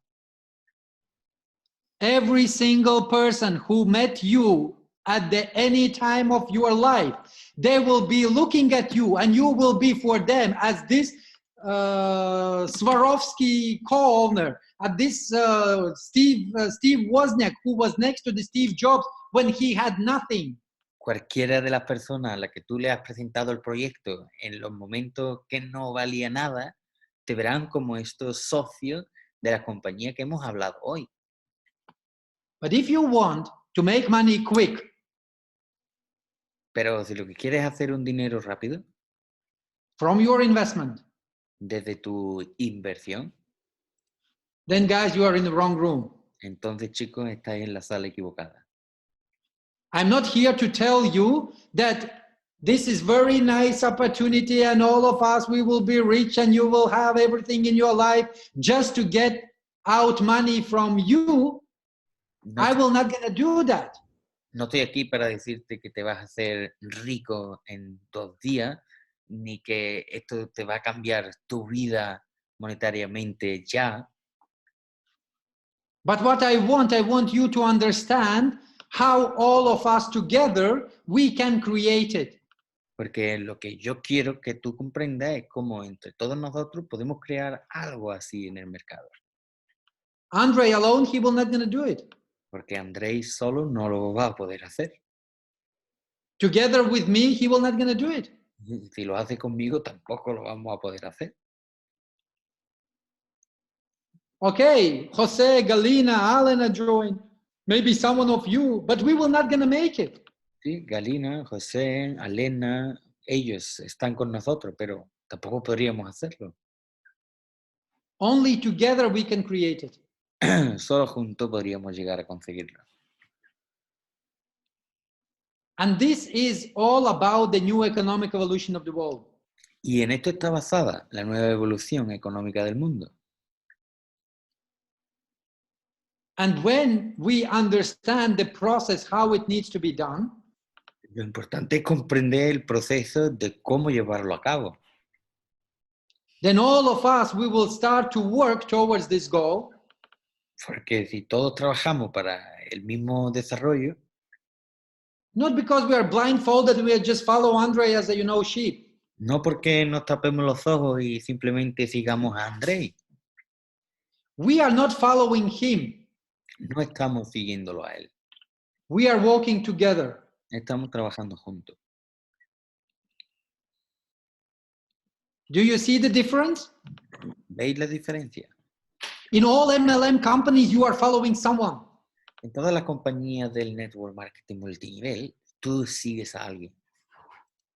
every single person who met you at any time of your life, they will be looking at you and you will be for them as this Swarovski co-owner, at this Steve Wozniak, who was next to the Steve Jobs when he had nothing. Cualquiera de las personas a las que tú le has presentado el proyecto en los momentos que no valía nada, te verán como estos socios de la compañía que hemos hablado hoy. But if you want to make money quick, pero si lo que quieres es hacer un dinero rápido, from your investment, desde tu inversión, then guys, you are in the wrong room. Entonces, chicos, estáis en la sala equivocada. I'm not here to tell you that this is very nice opportunity and all of us, we will be rich and you will have everything in your life just to get out money from you. No, I will not gonna do that. No estoy aquí para decirte que te vas a hacer rico en 2 días, ni que esto te va a cambiar tu vida monetariamente ya. But what I want you to understand how all of us together, we can create it. Porque lo que yo quiero que tú comprendas es cómo entre todos nosotros podemos crear algo así en el mercado. Andre alone, he will not gonna do it. Porque Andrei solo no lo va a poder hacer. Together with me, he will not gonna do it. Si lo hace conmigo, tampoco lo vamos a poder hacer. Okay, Jose, Galina, Alena joined. maybe someone of you, but we will not gonna make it. Sí, Galina, José, Alena, ellos están con nosotros, pero tampoco podríamos hacerlo. Only together we can create it. Solo juntos podríamos llegar a conseguirlo. And this is all about the new economic evolution of the world. Y en esto está basada la nueva evolución económica del mundo. And when we understand the process, how it needs to be done, Lo importante es comprender el proceso de cómo llevarlo a cabo. then all of us, we will start to work towards this goal. Porque si todos trabajamos para el mismo desarrollo, Not because we are blindfolded, we just follow Andre as a, sheep. no porque nos tapemos los ojos y simplemente sigamos a Andrei, We are not following him. no estamos siguiéndolo a él, We are walking together. estamos trabajando juntos. Do you see the difference? ¿Veis la diferencia? In all MLM companies, you are following someone. En todas las compañías del network marketing multinivel, tú sigues a alguien.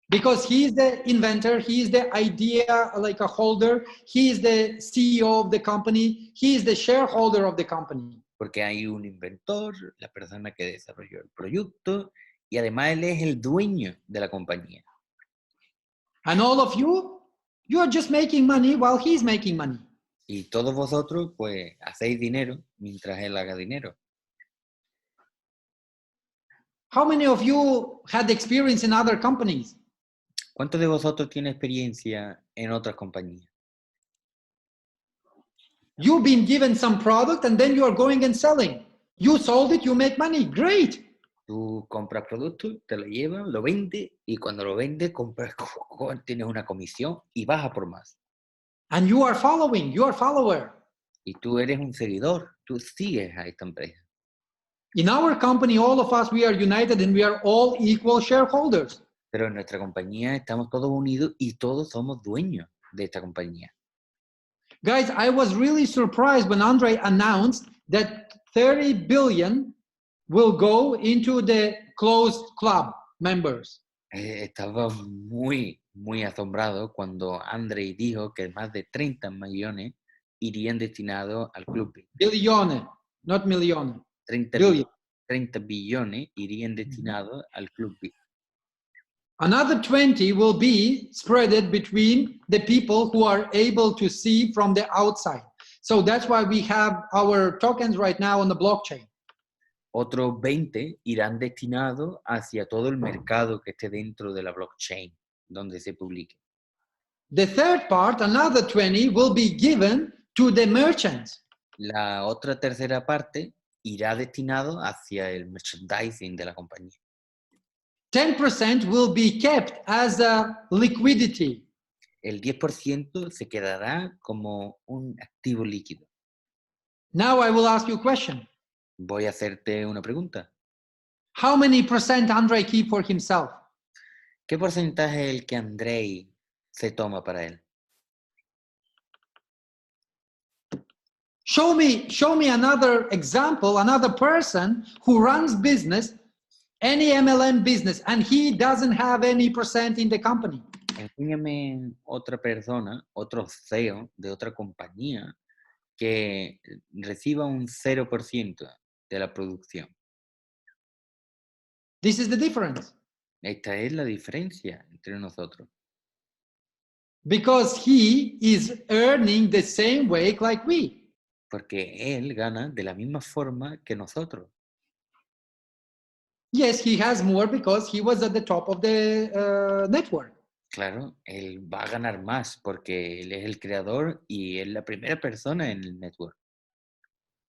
Because he is the inventor, he is the idea like a holder, he is the CEO of the company, he is the shareholder of the company. Porque hay un inventor, la persona que desarrolló el producto, y además él es el dueño de la compañía. And all of you are just making money while he's making money. Y todos vosotros, pues, hacéis dinero mientras él haga dinero. How many of you had experience in other companies? ¿Cuántos de vosotros tienen experiencia en otras compañías? You've been given some product and then you are going and selling. You sold it, you make money. Great. Tú compras productos, te lo llevas, lo vendes, y cuando lo vendes, tienes una comisión y vas a por más. And you are following, you are follower. Y tú eres un seguidor, tú sigues a esta empresa. In our company, all of us, we are united and we are all equal shareholders. Pero en nuestra compañía estamos todos unidos y todos somos dueños de esta compañía. Guys, I was really surprised when Andre announced that 30 billion will go into the closed club members. Estaba muy asombrado cuando Andrei dijo que más de 30 millones irían destinados al club. Billion, not million. 30 Billion. 30 billones irían destinados al club. Another 20 will be spreaded between the people who are able to see from the outside. So that's why we have our tokens right now on the blockchain. Otros 20 irán destinados hacia todo el mercado que esté dentro de la blockchain, donde se publique. The third part, another 20, will be given to the merchants. La otra tercera parte irá destinado hacia el merchandising de la compañía. 10% will be kept as a liquidity. El 10% se quedará como un activo líquido. Now I will ask you a question. Voy a hacerte una pregunta. How many percent Andre keep for himself? ¿Qué porcentaje es el que Andrei se toma para él? Show me another example, another person who runs business, any MLM business, and he doesn't have any percent in the company. Enséñame otra persona, otro CEO de otra compañía que reciba un 0% de la producción. This is the difference. Esta es la diferencia entre nosotros. Because he is earning the same way like we. Porque él gana de la misma forma que nosotros. Yes, he has more because he was at the top of the network. Claro, él va a ganar más porque él es el creador y es la primera persona en el network.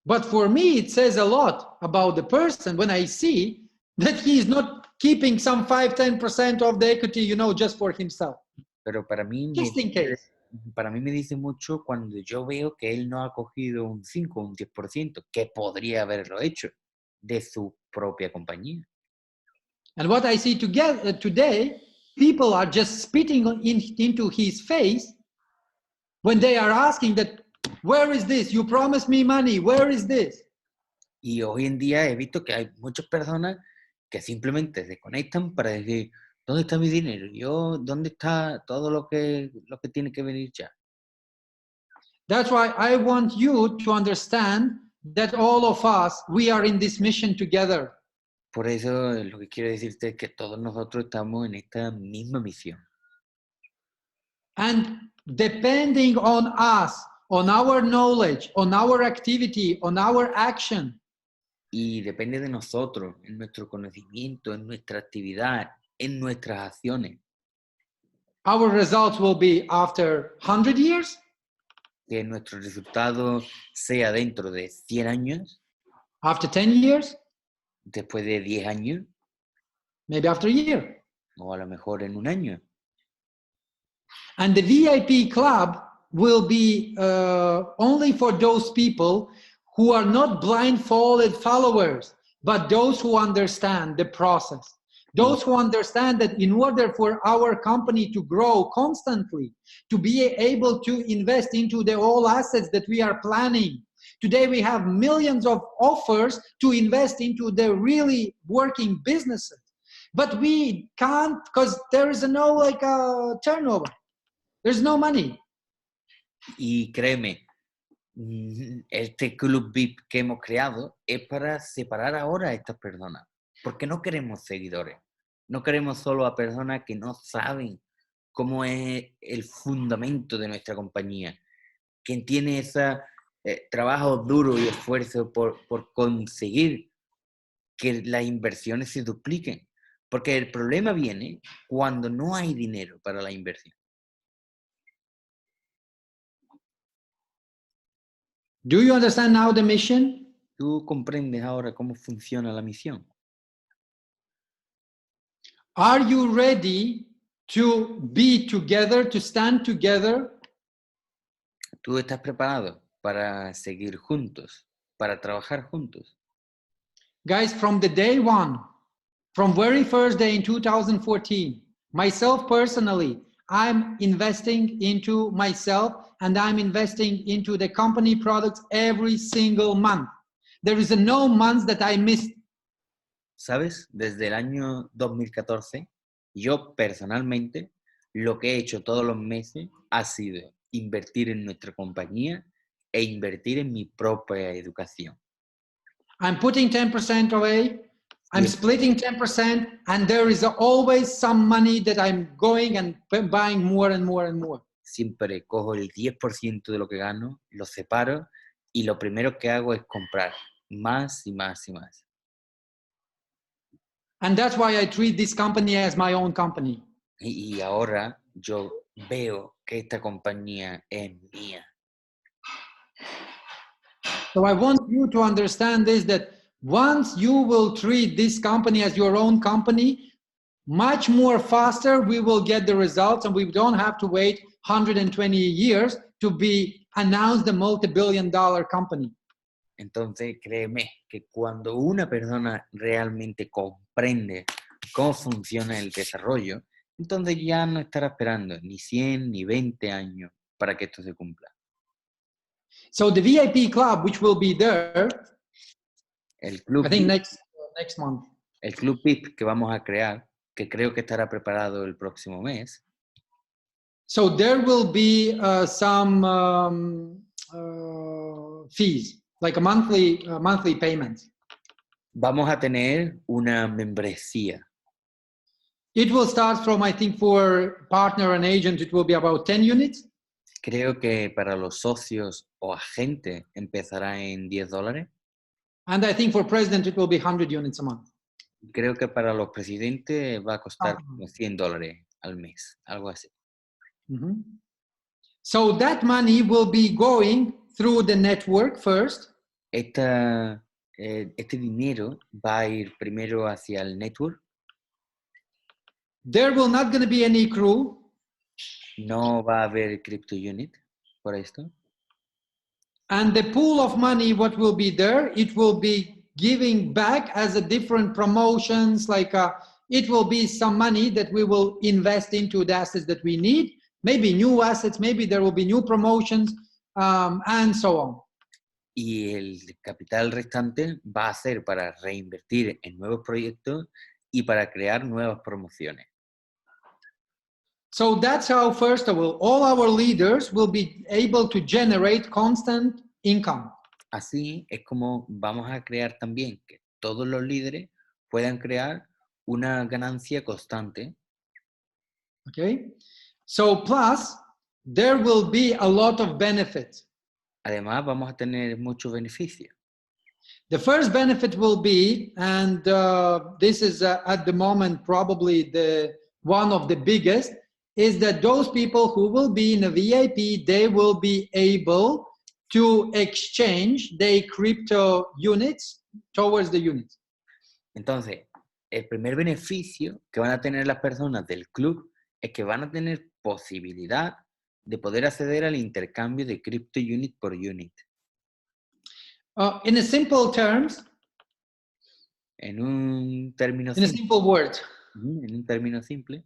But for me, it says a lot about the person when I see that he is not keeping some 5-10% of the equity, just for himself. Pero para mí, Just in case. para mí me dice mucho cuando yo veo que él no ha cogido un 5 o un 10%, que podría haberlo hecho de su propia compañía. And what I see today, people are just spitting into his face when they are asking that, where is this? You promised me money. Where is this? Y hoy en día he visto que hay muchas personas que simplemente se conectan para decir, ¿dónde está mi dinero? ¿Dónde está todo lo que tiene que venir ya? That's why I want you to understand that all of us, we are in this mission together. Por eso lo que quiero decirte es que todos nosotros estamos en esta misma misión. And depending on us, on our knowledge, on our activity, on our action, Y depende de nosotros, en nuestro conocimiento, en nuestra actividad, en nuestras acciones. our results will be after 100 years, Que nuestro resultado sea dentro de 100 años, after 10 years, después de 10 años, maybe after a year. o a lo mejor en un año. And the VIP club will be only for those people who are not blindfolded followers, but those who understand the process. Those who understand that in order for our company to grow constantly, to be able to invest into the all assets that we are planning. Today we have millions of offers to invest into the really working businesses, but we can't because there is no turnover. There's no money. Y créeme, este club VIP que hemos creado es para separar ahora a estas personas, porque no queremos seguidores, no queremos solo a personas que no saben cómo es el fundamento de nuestra compañía, que tiene ese trabajo duro y esfuerzo por conseguir que las inversiones se dupliquen, porque el problema viene cuando no hay dinero para la inversión. Do you understand now the mission? ¿Tú comprendes ahora cómo funciona la misión? Are you ready to be together, to stand together? ¿Tú estás preparado para seguir juntos, para trabajar juntos? Guys, from the day one, from very first day in 2014, myself personally, I'm investing into myself and I'm investing into the company products every single month. There is no month that I missed. ¿Sabes? Desde el año 2014, yo personalmente lo que he hecho todos los meses ha sido invertir en nuestra compañía e invertir en mi propia educación. I'm putting 10% away, I'm Yes. splitting 10%, and there is always some money that I'm going and buying more and more and more. Siempre cojo el 10% de lo que gano, lo separo y lo primero que hago es comprar más y más y más. And that's why I treat this company as my own company. Y ahora yo veo que esta compañía es mía. So I want you to understand this, that once you will treat this company as your own company, much more faster we will get the results, and we don't have to wait 120 years to be announced a multi-billion-dollar company. Entonces, créeme que cuando una persona realmente comprende cómo funciona el desarrollo, entonces ya no estará esperando ni 100 ni 20 años para que esto se cumpla. So the VIP club, which will be there, El club I think VIP, next month. el club VIP que vamos a crear, que creo que estará preparado el próximo mes, So there will be some fees, like a monthly payment. vamos a tener una membresía. It will start from, I think, for partner and agent, it will be about 10 units. Creo que para los socios o agentes empezará en $10. And I think for president, it will be 100 units a month. Creo que para los presidentes va a costar como $100 al mes, algo así. Mm-hmm. So that money will be going through the network first. Este dinero va a ir primero hacia el network. There will not going to be any crew. No va a haber crypto unit por esto. And the pool of money, what will be there, it will be giving back as a different promotions, like it will be some money that we will invest into the assets that we need, maybe new assets, maybe there will be new promotions, and so on. y el capital restante va a ser para reinvertir en nuevos proyectos y para crear nuevas promociones. So that's how, first of all our leaders will be able to generate constant income. Así es como vamos a crear también que todos los líderes puedan crear una ganancia constante. Okay? So plus, there will be a lot of benefits. Además, vamos a tener muchos beneficios. The first benefit will be, and this is at the moment probably the one of the biggest, is that those people who will be in a VIP, they will be able to exchange their crypto units towards the units. Entonces, el primer beneficio que van a tener las personas del club es que van a tener posibilidad de poder acceder al intercambio de crypto unit por unit. In a simple terms, En un término in a simple, simple word, en un término simple,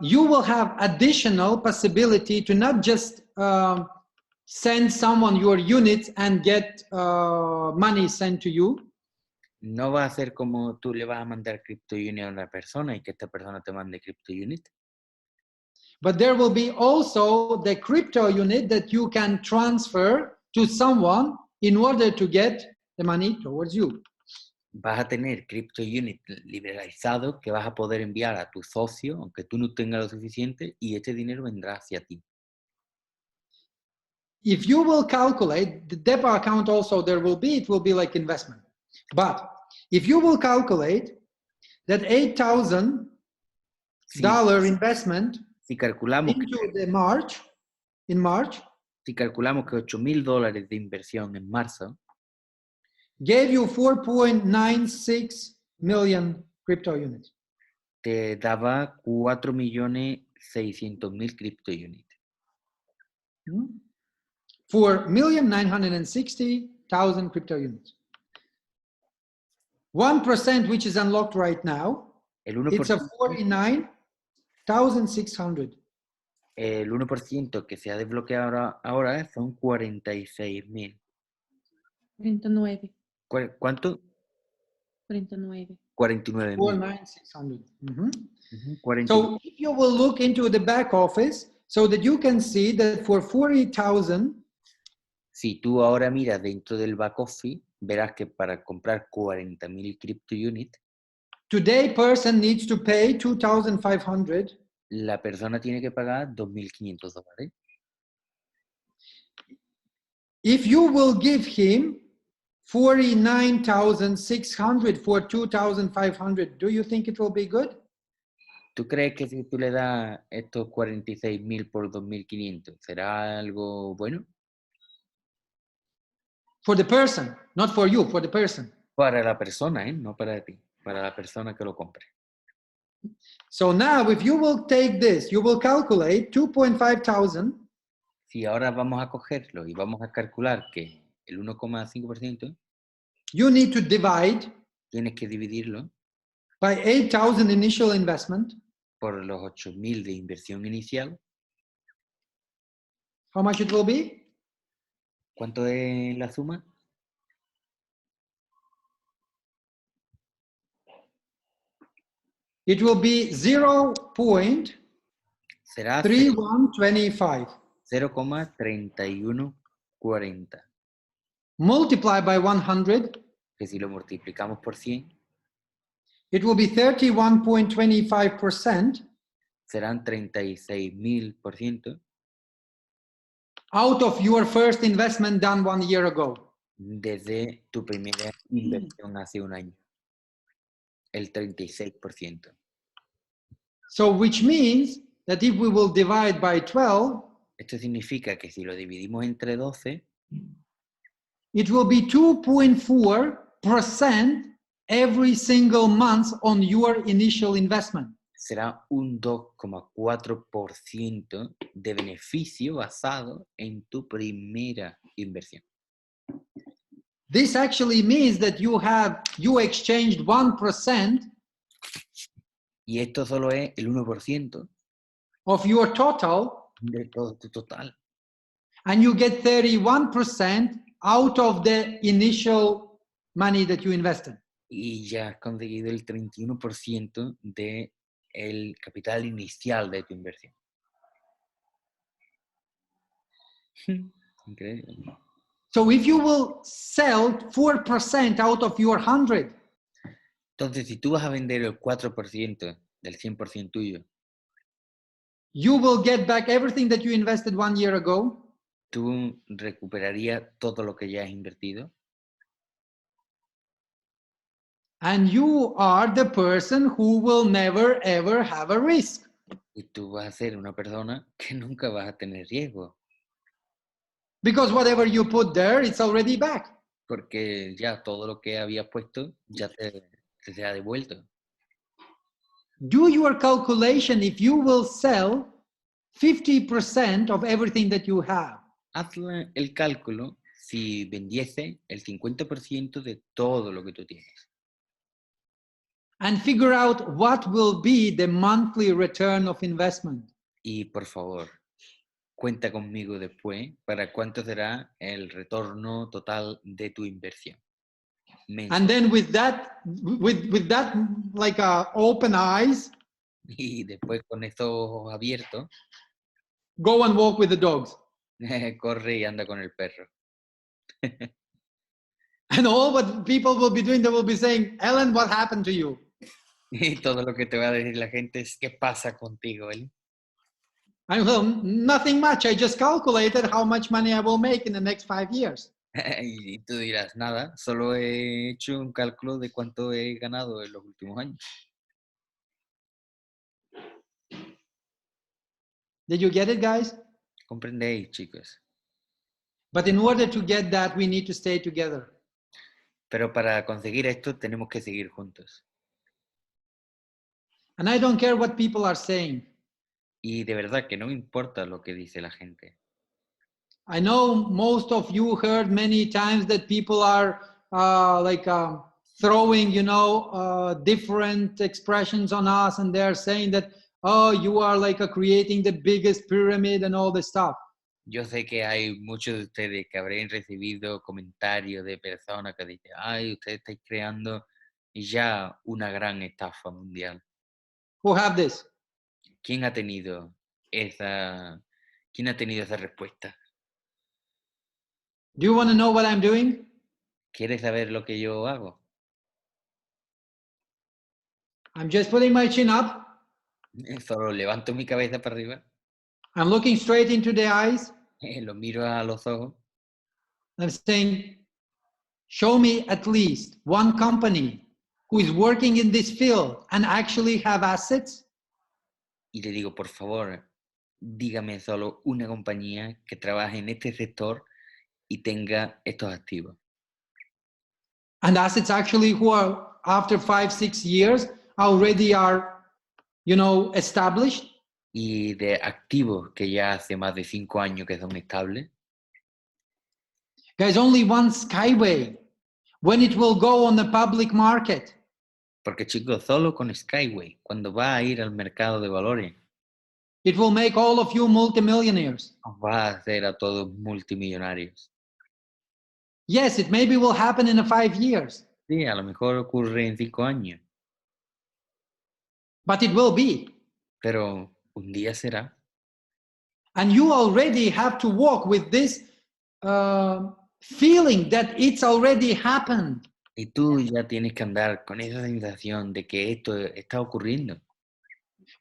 you will have additional possibility to not just send someone your units and get money sent to you, no va a ser como tú le vas a mandar crypto unit a una persona y que esta persona te mande crypto unit, but there will be also the crypto unit that you can transfer to someone in order to get the money towards you. vas a tener crypto unit liberalizado que vas a poder enviar a tu socio, aunque tú no tengas lo suficiente, y este dinero vendrá hacia ti. If you will calculate, the depot account also there will be, it will be like investment. But if you will calculate that $8,000 Si, investment si calculamos into que, the March, in March, si calculamos que $8,000 de inversión en marzo gave you 4.96 million crypto units. te daba 4.600.000 crypto units. For 1,960,000 crypto units. 1%, which is unlocked right now, El 1%, it's a 49,600. el 1% que se ha desbloqueado ahora son 46.000. 39. ¿Cuánto? 49. 49.000. 49,600. Ujú, 40. So if you will look into the back office, so that you can see that for 40,000, Si tú ahora miras dentro del back office, verás que para comprar 40.000 crypto units, today person needs to pay 2,500. la persona tiene que pagar $2.500. If you will give him 49,600 for 2,500, do you think it will be good? ¿Tú crees que si tú le das estos 46.000 por 2.500, será algo bueno? For the person, not for you, for the person. Para la persona, no para ti, para la persona que lo compre. So now if you will take this, you will calculate 2,500. Si ahora vamos a cogerlo y vamos a calcular que el 1,5%, You need to divide tienes que dividirlo by 8,000 initial investment. por los 8.000 de inversión inicial. How much it will be? ¿Cuánto es la suma? It will be 0.3125. Será 0,3140. Multiply by 100. Que si lo multiplicamos por 100, It will be 31.25% serán 36.000% out of your first investment done 1 year ago. desde tu primera inversión hace un año. El 36%. So which means that if we will divide by 12, Esto significa que si lo dividimos entre 12, it will be 2.4% every single month on your initial investment. será un 2,4% de beneficio basado en tu primera inversión. This actually means that you exchanged 1% Y esto solo es el 1% of your total de todo tu total. and you get 31% out of the initial money that you invested. y ya has conseguido el 31% del capital inicial de tu inversión. Increíble. So if you will sell 4% out of your 100, Entonces, si tú vas a vender el 4% del 100% tuyo, you will get back everything that you invested 1 year ago, tú recuperarías todo lo que ya has invertido and you are the person who will never ever have a risk. y tú vas a ser una persona que nunca vas a tener riesgo, Because whatever you put there, it's already back. porque ya todo lo que habías puesto ya se ha devuelto. Do your calculation if you will sell 50% of everything that you have. Haz el cálculo si vendiese el 50% de todo lo que tú tienes. And figure out what will be the monthly return of investment. Y por favor, cuenta conmigo después para cuánto será el retorno total de tu inversión. And then with that like open eyes, Y después con estos ojos abiertos, go and walk with the dogs. corre y anda con el perro. And all what people will be doing, they will be saying, Ellen, what happened to you? Y todo lo que te va a decir la gente es, ¿qué pasa contigo, Eli? I will, nothing much. I just calculated how much money I will make in the next 5 years. Y tú dirás, nada, solo he hecho un cálculo de cuánto he ganado en los últimos años. Did you get it, guys? Comprendéis, chicos. But in order to get that, we need to stay together. Pero para conseguir esto tenemos que seguir juntos. And I don't care what people are saying. Y de verdad que no me importa lo que dice la gente. I know most of you heard many times that people are throwing, different expressions on us, and they're saying that, oh, you are creating the biggest pyramid and all this stuff. Yo sé que hay muchos de ustedes que habrán recibido comentarios de personas que dicen, ay, ustedes estáis creando ya una gran estafa mundial. Who have this? ¿Quién ha tenido esa respuesta? Do you want to know what I'm doing? ¿Quieres saber lo que yo hago? I'm just putting my chin up. Solo levanto mi cabeza para arriba, I'm looking straight into the eyes. lo miro a los ojos I'm saying, show me at least one company who is working in this field and actually have assets. y le digo, por favor, dígame solo una compañía que trabaje en este sector y tenga estos activos. And assets actually who are after 5-6 years already are, established. Y de activos que ya hace más de 5 años que son estables. Guys, only one Skyway, when it will go on the public market, Porque chicos, solo con Skyway, cuando va a ir al mercado de valores, it will make all of you multimillionaires. os va a hacer a todos multimillonarios. Yes, it maybe will happen in 5 years, Sí, a lo mejor ocurre en 5 años, but it will be. pero un día será. And you already have to walk with this feeling that it's already happened. Y tú ya tienes que andar con esa sensación de que esto está ocurriendo.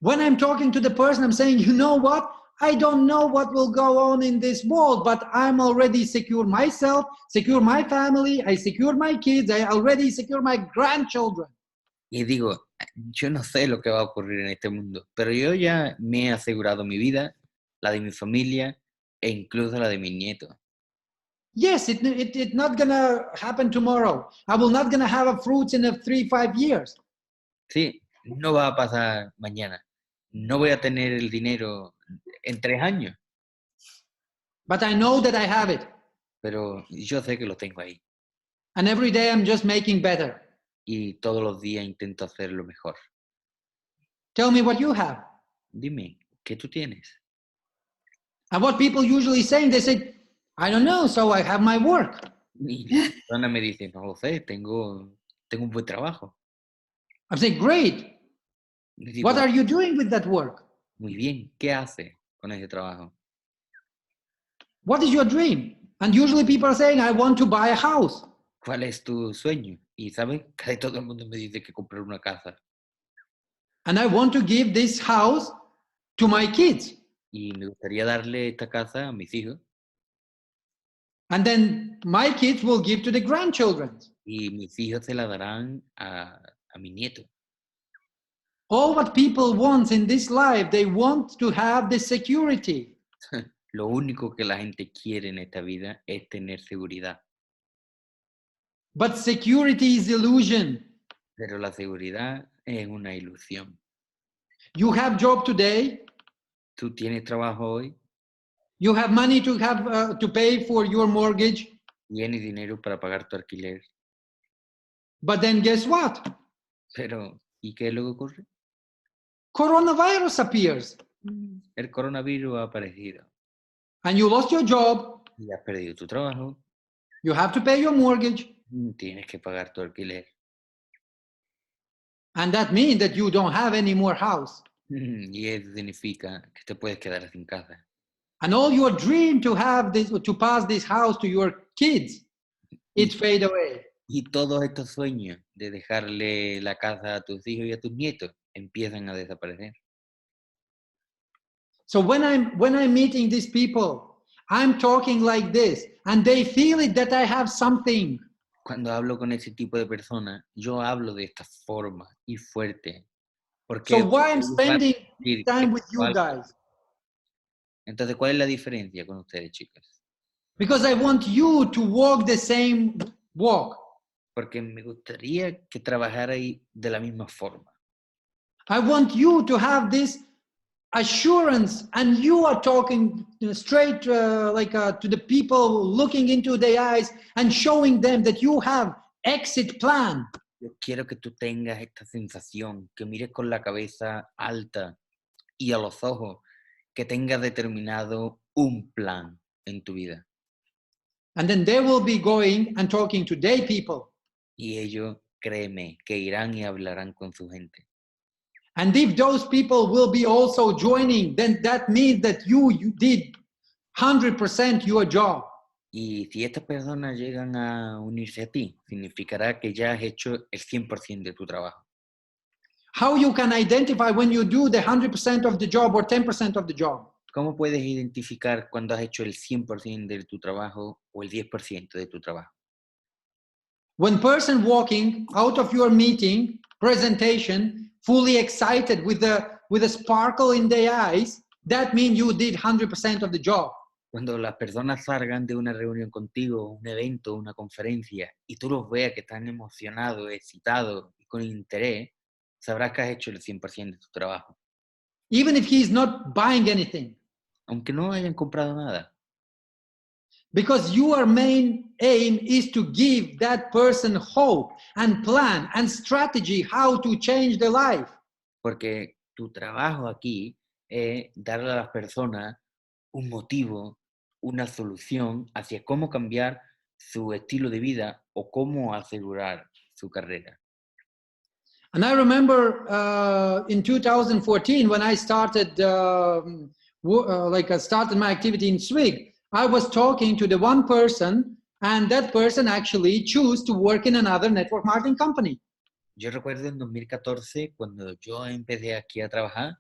When I'm talking to the person, I'm saying, you know what? I don't know what will go on in this world, but I'm already secure myself, secure my family, I secure my kids, I already secure my grandchildren. Y digo, yo no sé lo que va a ocurrir en este mundo, pero yo ya me he asegurado mi vida, la de mi familia e incluso la de mis nietos. Yes, it's not gonna happen tomorrow. I will not gonna have a fruits in 3-5 years. Sí, no va a pasar mañana. No voy a tener el dinero en 3 años, But I know that I have it. pero yo sé que lo tengo ahí. And every day I'm just making better. Y todos los días intento hacerlo mejor. Tell me what you have. Dime, ¿qué tú tienes? And what people usually saying, they say, I don't know, so I have my work. Y la persona me dice, no lo sé, tengo un buen trabajo. I'm saying, great. Y digo, What are you doing with that work? muy bien, ¿qué hace con ese trabajo? What is your dream? And usually people are saying, I want to buy a house. ¿Cuál es tu sueño? Y ¿sabes? Casi todo el mundo me dice que comprar una casa. And I want to give this house to my kids. Y me gustaría darle esta casa a mis hijos. And then my kids will give to the grandchildren. Y mis hijos se la darán a mi nieto. All what people want in this life, they want to have the security. Lo único que la gente quiere en esta vida es tener seguridad. But security is illusion. Pero la seguridad es una ilusión. You have job today. Tú tienes trabajo hoy, You have money to have to pay for your mortgage. tienes dinero para pagar tu alquiler. But then guess what? Pero, ¿y qué es lo que ocurre? Coronavirus appears. El coronavirus ha aparecido. And you lost your job. Y has perdido tu trabajo. You have to pay your mortgage. Tienes que pagar tu alquiler. And that means that you don't have any more house. Y eso significa que te puedes quedar sin casa. And all your dream to have this, to pass this house to your kids, it fade away. Y todos estos sueños de dejarle la casa a tus hijos y a tus nietos empiezan a desaparecer. So when I'm meeting these people, I'm talking like this, and they feel it that I have something. Cuando hablo con ese tipo de personas, yo hablo de esta forma y fuerte. Porque So why I'm ellos van a spending sentir time que with you tengo algo. guys? Entonces, ¿cuál es la diferencia con ustedes, chicos? Because I want you to walk the same walk. Porque me gustaría que trabajarais de la misma forma. I want you to have this assurance, and you are talking straight to the people, looking into their eyes and showing them that you have exit plan. Yo quiero que tú tengas esta sensación, que mires con la cabeza alta y a los ojos, que tengas determinado un plan en tu vida. And then they will be going and talking to their people. Y ellos, créeme, que irán y hablarán con su gente. And if those people will be also joining, then that means that you did 100% your job. Y si estas personas llegan a unirse a ti, significará que ya has hecho el 100% de tu trabajo. How you can identify when you do the 100% of the job or 10% of the job? ¿Cómo puedes identificar cuando has hecho el 100% de tu trabajo o el 10% de tu trabajo? When person walking out of your meeting, presentation, fully excited with a sparkle in their eyes, that means you did 100% of the job. Cuando las personas salgan de una reunión contigo, un evento, una conferencia, y tú los veas que están emocionados, excitados y con interés, sabrás que has hecho el 100% de tu trabajo. Even if he is not buying anything. Aunque no hayan comprado nada. Because your main aim is to give that person hope and plan and strategy how to change their life. Porque tu trabajo aquí es darle a las personas un motivo, una solución hacia cómo cambiar su estilo de vida o cómo asegurar su carrera. And I remember in 2014 when I started started my activity in Swig, I was talking to the one person, and that person actually chose to work in another network marketing company. Yo recuerdo en 2014, cuando yo empecé aquí a trabajar,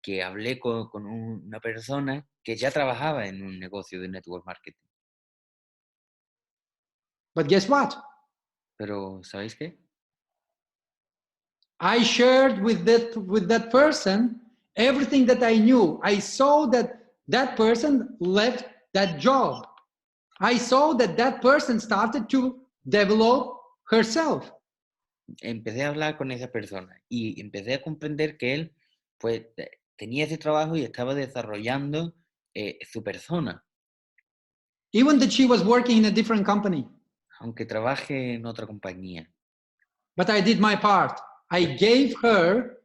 que hablé con una persona que ya trabajaba en un negocio de network marketing. But guess what? Pero, ¿sabéis qué? I shared with that person everything that I knew. I saw that person left that job. I saw that person started to develop herself. Empecé a hablar con esa persona y empecé a comprender que él pues tenía ese trabajo y estaba desarrollando su persona. Even that she was working in a different company. Aunque trabaje en otra compañía. But I did my part. I gave her.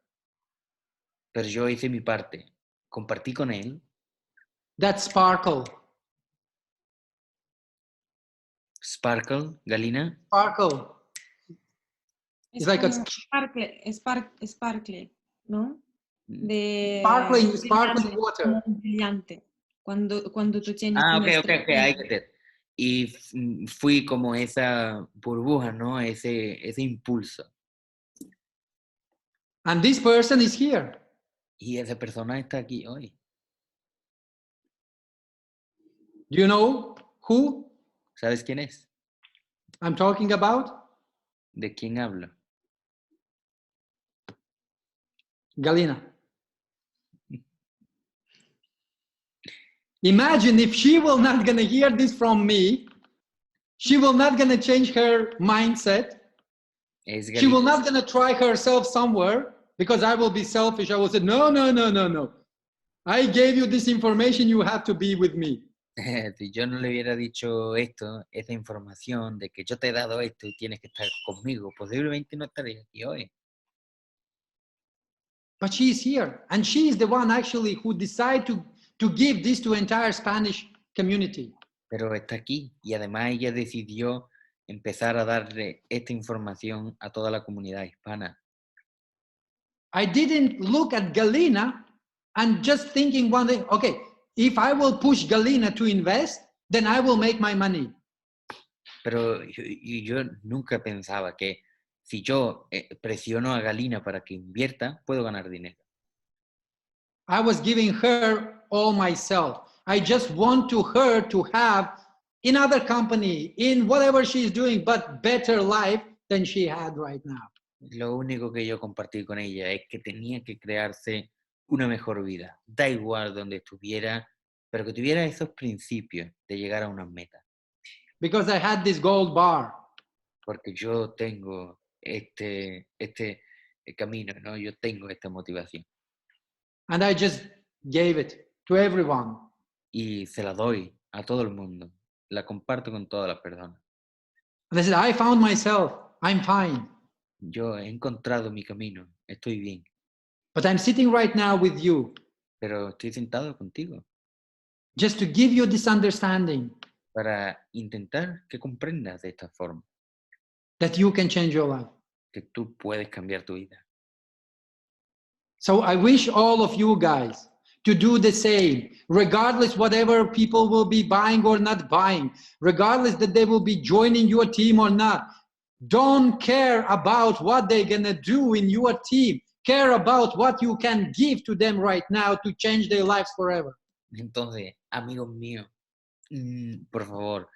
Pero yo hice mi parte. Compartí con él. that sparkle. Sparkle, Galina. Sparkle. Es It's like a como sparkle, ¿no? De sparkling brillante, water. como brillante. Cuando tú tienes Ah, una ok, I estrella. get it. Y fui como esa burbuja, ¿no? Ese impulso. And this person is here. Y esa persona está aquí hoy. Do you know who ¿Sabes quién es? I'm talking about? ¿De quién hablo? Galina. Imagine if she will not gonna hear this from me, she will not gonna change her mindset. Es She will Galina. not gonna try herself somewhere because I will be selfish. I will say, no. I gave you this information, you have to be with me. Si yo no le hubiera dicho esto, esa información de que yo te he dado esto y tienes que estar conmigo, posiblemente no estaría aquí hoy. But she is here, and she is the one actually who decided to give this to entire Spanish community. Pero está aquí y además ella decidió empezar a darle esta información a toda la comunidad hispana. I didn't look at Galina and just thinking one day, okay, if I will push Galina to invest, then I will make my money. Pero yo nunca pensaba que si yo presiono a Galina para que invierta, puedo ganar dinero. I was giving her all myself. I just want her to have in other company, in whatever she's doing, but better life than she had right now. Lo único que yo compartí con ella es que tenía que crearse una mejor vida. Da igual donde estuviera, pero que tuviera esos principios de llegar a unas metas. Because I had this gold bar. Porque yo tengo este camino, ¿no? Yo tengo esta motivación. And I just gave it to everyone. Y se la doy a todo el mundo. La comparto con todas las personas. And I said, I found myself. I'm fine. Yo he encontrado mi camino. Estoy bien. But I'm sitting right now with you. Pero estoy sentado contigo. Just to give you this understanding. Para intentar que comprendas de esta forma. That you can change your life. Que tú puedes cambiar tu vida. So I wish all of you guys to do the same, regardless whatever people will be buying or not buying, regardless that they will be joining your team or not. Don't care about what they're gonna do in your team. Care about what you can give to them right now to change their lives forever. Entonces, amigos míos, por favor,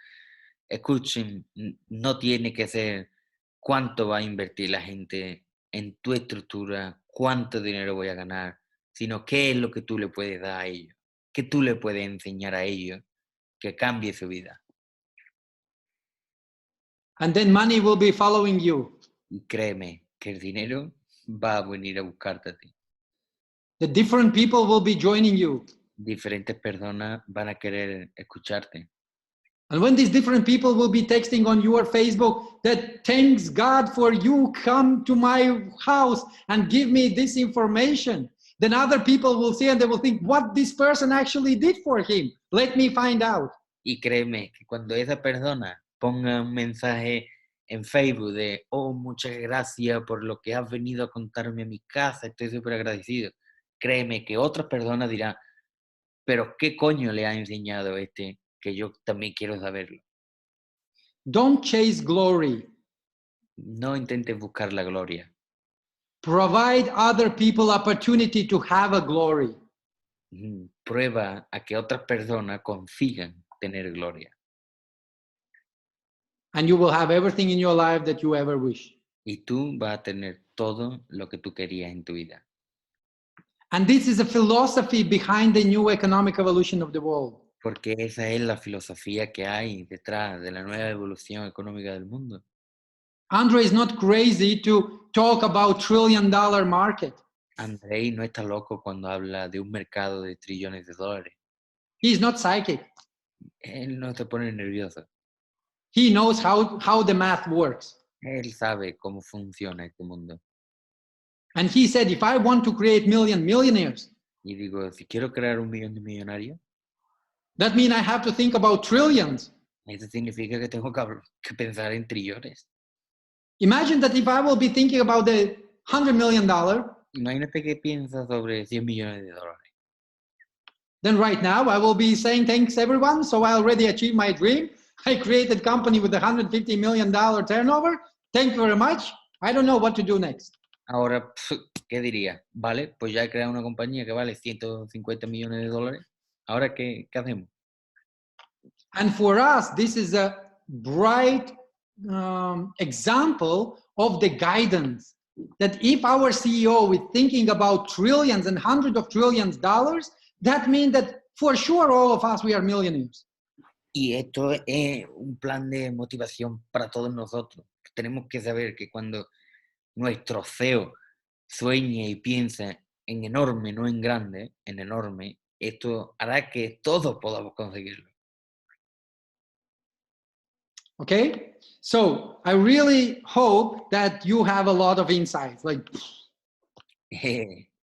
escuchen, no tiene que ser cuánto va a invertir la gente en tu estructura, cuánto dinero voy a ganar, sino qué es lo que tú le puedes dar a ellos, qué tú le puedes enseñar a ellos que cambie su vida. And then money will be following you. Y créeme que el dinero va a venir a buscarte a ti. The different people will be joining you. Diferentes personas van a querer escucharte. And when these different people will be texting on your Facebook that thanks God for you come to my house and give me this information, then other people will see and they will think what this person actually did for him. Let me find out. Y créeme que cuando esa persona ponga un mensaje en Facebook de, oh, muchas gracias por lo que has venido a contarme a mi casa, estoy súper agradecido. Créeme que otras personas dirán, pero ¿qué coño le ha enseñado este? Que yo también quiero saberlo. Don't chase glory. No intentes buscar la gloria. Provide other people opportunity to have a glory. Prueba a que otras personas consigan tener gloria. And you will have everything in your life that you ever wish. Y tú vas a tener todo lo que tú querías en tu vida. And this is a philosophy behind the new economic evolution of the world. Porque esa es la filosofía que hay detrás de la nueva evolución económica del mundo. Andre is not crazy to talk about $1 trillion market. Andrei no está loco cuando habla de un mercado de trillones de dólares. He's not psychic. Él no se pone nervioso. He knows how the math works. Él sabe cómo funciona este mundo. And he said, if I want to create millionaires, Y digo, si quiero crear 1 millón de millonarios, That means I have to think about trillions. Eso significa que tengo que pensar en trillones. Imagine that if I will be thinking about the $100 million, Imagínate que piensas sobre 100 millones de dólares. then right now I will be saying thanks everyone. So I already achieved my dream. I created a company with $150 million turnover. Thank you very much. I don't know what to do next. Ahora, ¿qué diría? Vale, pues ya he creado una compañía que vale 150 millones de dólares. Ahora, ¿qué hacemos? And for us, this is a bright example of the guidance that if our CEO is thinking about trillions and hundreds of trillions dollars, that means that for sure all of us, we are millionaires. Y esto es un plan de motivación para todos nosotros. Tenemos que saber que cuando nuestro CEO sueña y piensa en enorme, no en grande, en enorme, esto hará que todos podamos conseguirlo. Okay, so I really hope that you have a lot of insights. Like,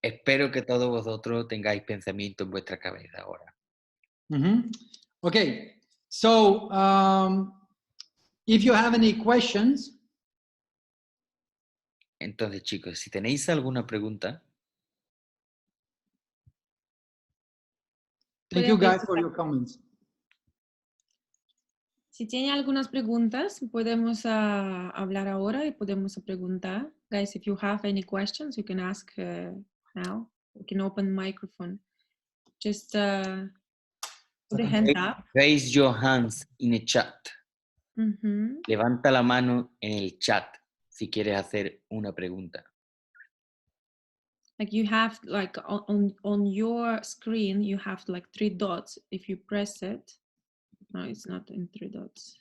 Espero que todos vosotros tengáis pensamiento en vuestra cabeza ahora. Okay, so if you have any questions. Entonces, chicos, si tenéis alguna pregunta. Thank you guys for your comments. Si tiene algunas preguntas, podemos hablar ahora y podemos preguntar. Guys, if you have any questions, you can ask now. You can open the microphone. Just put a hand up. Raise your hands in the chat. Levanta la mano en el chat si quieres hacer una pregunta. Like you have, like on your screen, you have like 3 dots. If you press it, no, it's not in 3 dots.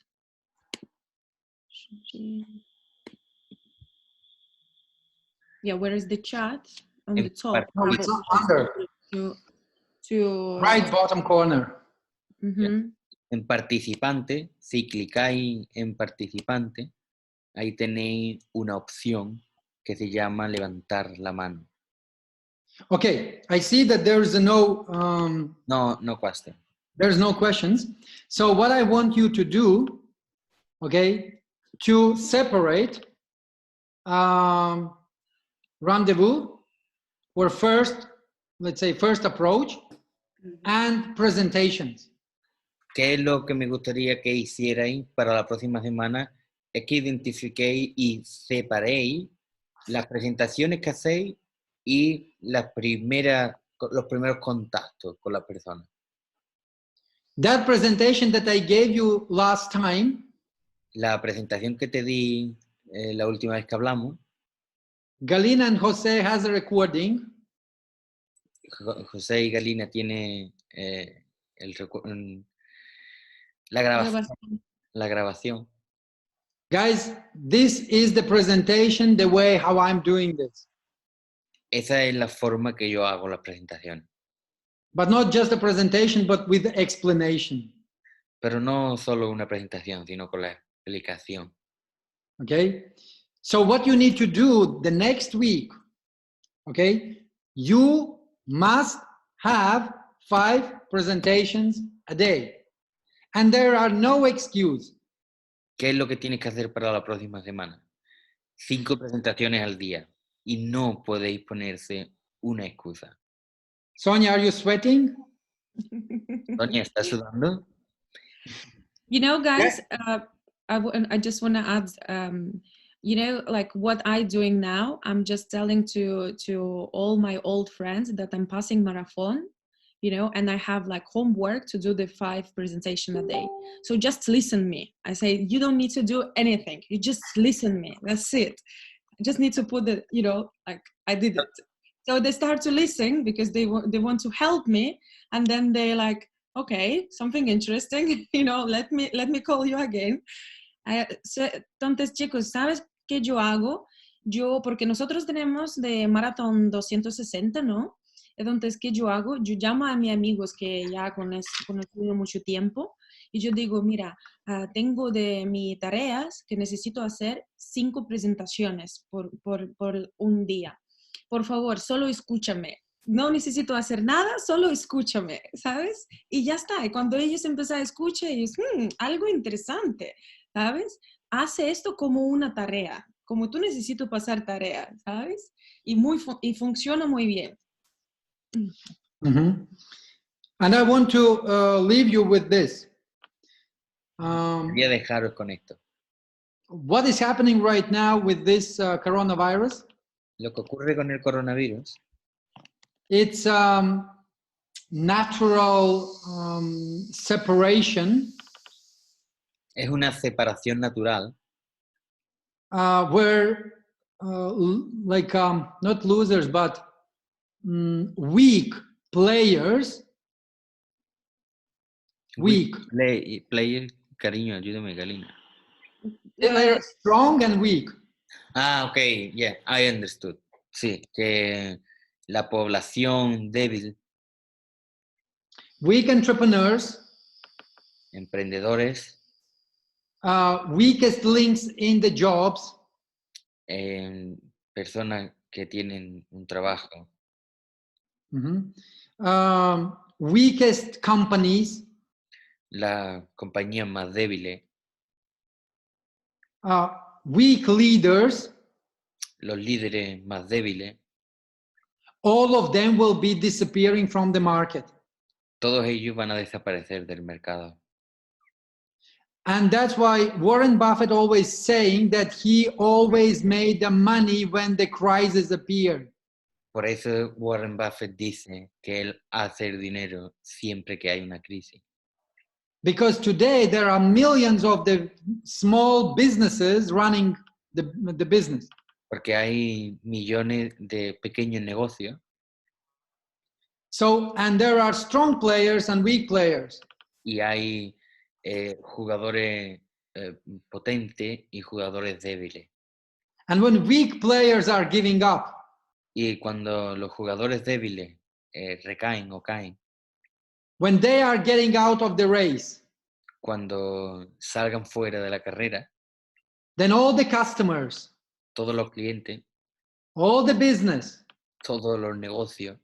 Yeah, where is the chat? On the top. No, it's under. To right bottom corner. En participante, si clicáis en participante, ahí tenéis una opción que se llama levantar la mano. Okay, I see that there's no no question. There's no questions. So what I want you to do, okay, to separate rendezvous or first, let's say first approach and presentations. ¿Qué es lo que me gustaría que hicierais para la próxima semana? Es que identifiquéis y separéis las presentaciones que hacéis y los primeros contactos con la persona. That presentation that I gave you last time. La presentación que te di la última vez que hablamos. Galina and Jose has a recording. José y Galina tiene la grabación. Guys, this is the presentation, the way how I'm doing this. Esa es la forma que yo hago la presentación. But not just a presentation, but with explanation. Pero no solo una presentación, sino con la explicación. Okay? So what you need to do the next week, okay? You must have 5 presentations a day. And there are no excuses. ¿Qué es lo que tienes que hacer para la próxima semana? 5 presentaciones al día. Y no podéis ponerse una excusa. Sonia, are you sweating? Sonia, ¿estás sudando? You know, guys, I just want to add, you know, like what I'm doing now, I'm just telling to all my old friends that I'm passing marathon, you know, and I have like homework to do the 5 presentation a day. So just listen me. I say, you don't need to do anything. You just listen me. That's it. I just need to put the, you know, like I did it. So they start to listen because they want to help me. And then they like, okay, something interesting, you know, let me call you again. Entonces, chicos, ¿sabes qué yo hago? Porque nosotros tenemos de Maratón 260, ¿no? Entonces, ¿qué yo hago? Yo llamo a mis amigos que ya conocido mucho tiempo y yo digo, mira, tengo de mis tareas que necesito hacer 5 presentaciones por un día. Por favor, solo escúchame. no necesito hacer nada, solo escúchame, ¿sabes? Y ya está. Y cuando ellos empiezan a escuchar, ellos, algo interesante, ¿sabes? Hace esto como una tarea, como tú necesitas pasar tarea, ¿sabes? Y funciona muy bien. Mm-hmm. And I want to leave you with this. Quería dejaros con esto. What is happening right now with this coronavirus? Lo que ocurre con el coronavirus It's natural separation es una separación natural where like not losers but weak players player, cariño, ayúdame, Galina. They're strong and weak. Ah, ok, yeah, I understood. Sí, que la población débil, Weak entrepreneurs, emprendedores, weakest links in the jobs, personas que tienen un trabajo, weakest companies, la compañía más débil, weak leaders, los líderes más débiles, all of them will be disappearing from the market. todos ellos van a desaparecer del mercado. And that's why Warren Buffett always saying that he always made the money when the crisis appeared. Por eso Warren Buffett dice que él hace el dinero siempre que hay una crisis. Because today there are millions of the small businesses running the business. Porque hay millones de pequeños negocios. So, and there are strong players and weak players. Y hay jugadores potentes y jugadores débiles. And when weak players are giving up, Y cuando los jugadores débiles recaen o caen, when they are getting out of the race, cuando salgan fuera de la carrera, then all the customers, todos los clientes, all the business, todos los negocios,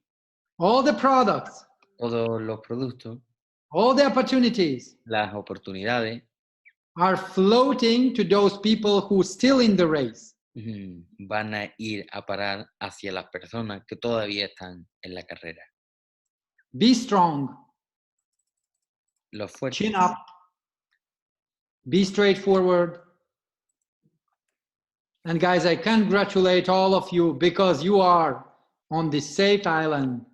all the products, todos los productos, all the opportunities las oportunidades are floating to those people who are still in the race. van a ir a parar hacia las personas que todavía están en la carrera. Be strong. Los fuertes. Chin up. Be straightforward. And guys, I congratulate all of you because you are on this safe island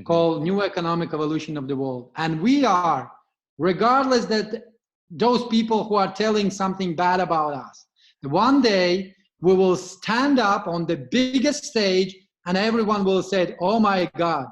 called New Economic Evolution of the World. And we are, regardless that those people who are telling something bad about us, one day we will stand up on the biggest stage and everyone will say, oh my God,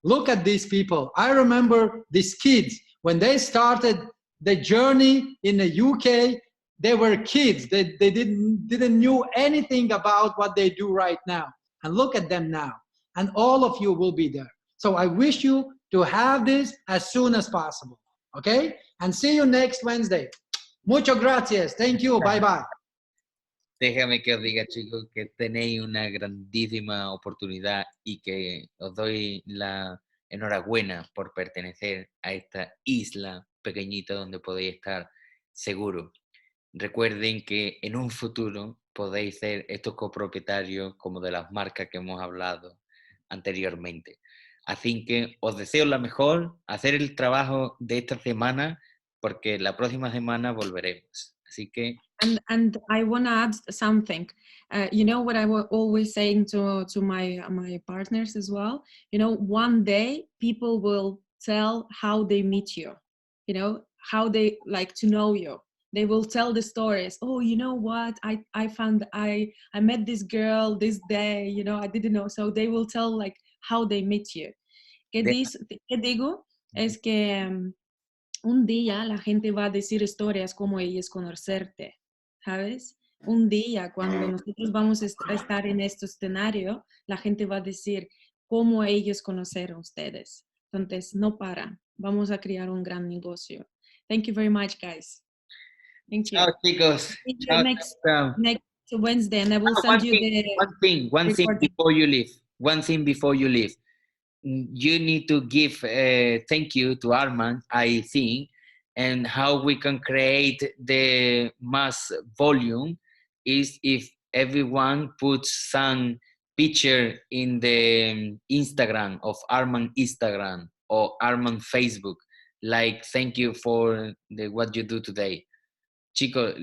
look at these people. I remember these kids, when they started the journey in the UK, they were kids. They didn't knew anything about what they do right now. And look at them now. And all of you will be there. So I wish you to have this as soon as possible. Okay? And see you next Wednesday. Muchas gracias. Thank you. Bye-bye. Déjame que os diga, chicos, que tenéis una grandísima oportunidad y que os doy la enhorabuena por pertenecer a esta isla pequeñita donde podéis estar seguros. Recuerden que en un futuro podéis ser estos copropietarios como de las marcas que hemos hablado anteriormente. Así que os deseo la mejor, hacer el trabajo de esta semana, porque la próxima semana volveremos. Así que... And I want to add something. You know what I was always saying to my partners as well? You know, one day people will tell how they meet you, you know, how they like to know you. They will tell the stories. Oh, you know what? I met this girl this day, you know, I didn't know. So they will tell like how they meet you. ¿Qué digo? Es que un día la gente va a decir historias como ellos conocerte, ¿sabes? Un día cuando nosotros vamos a estar en este escenario, la gente va a decir cómo ellos conocieron a ustedes. Entonces, no paran. Vamos a crear un gran negocio. Thank you very much, guys. Thank you. Chao, chicos. Chao, next chao. Wednesday, and I will send you one thing before you leave. One thing before you leave. you need to give thank you to Armand, I think, and how we can create the mass volume is if everyone puts some picture in the Instagram of Armand Instagram or Armand Facebook, like thank you for what you do today. Chicos,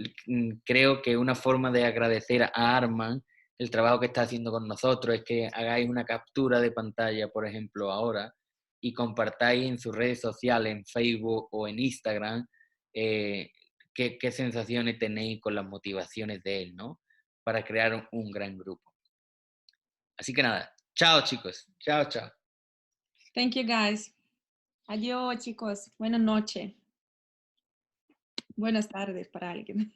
creo que una forma de agradecer a Armand el trabajo que está haciendo con nosotros es que hagáis una captura de pantalla, por ejemplo, ahora, y compartáis en sus redes sociales, en Facebook o en Instagram, qué sensaciones tenéis con las motivaciones de él, ¿no? Para crear un gran grupo. Así que nada, chao chicos, chao, chao. Thank you, guys. Adiós, chicos. Buenas noches. Buenas tardes para alguien.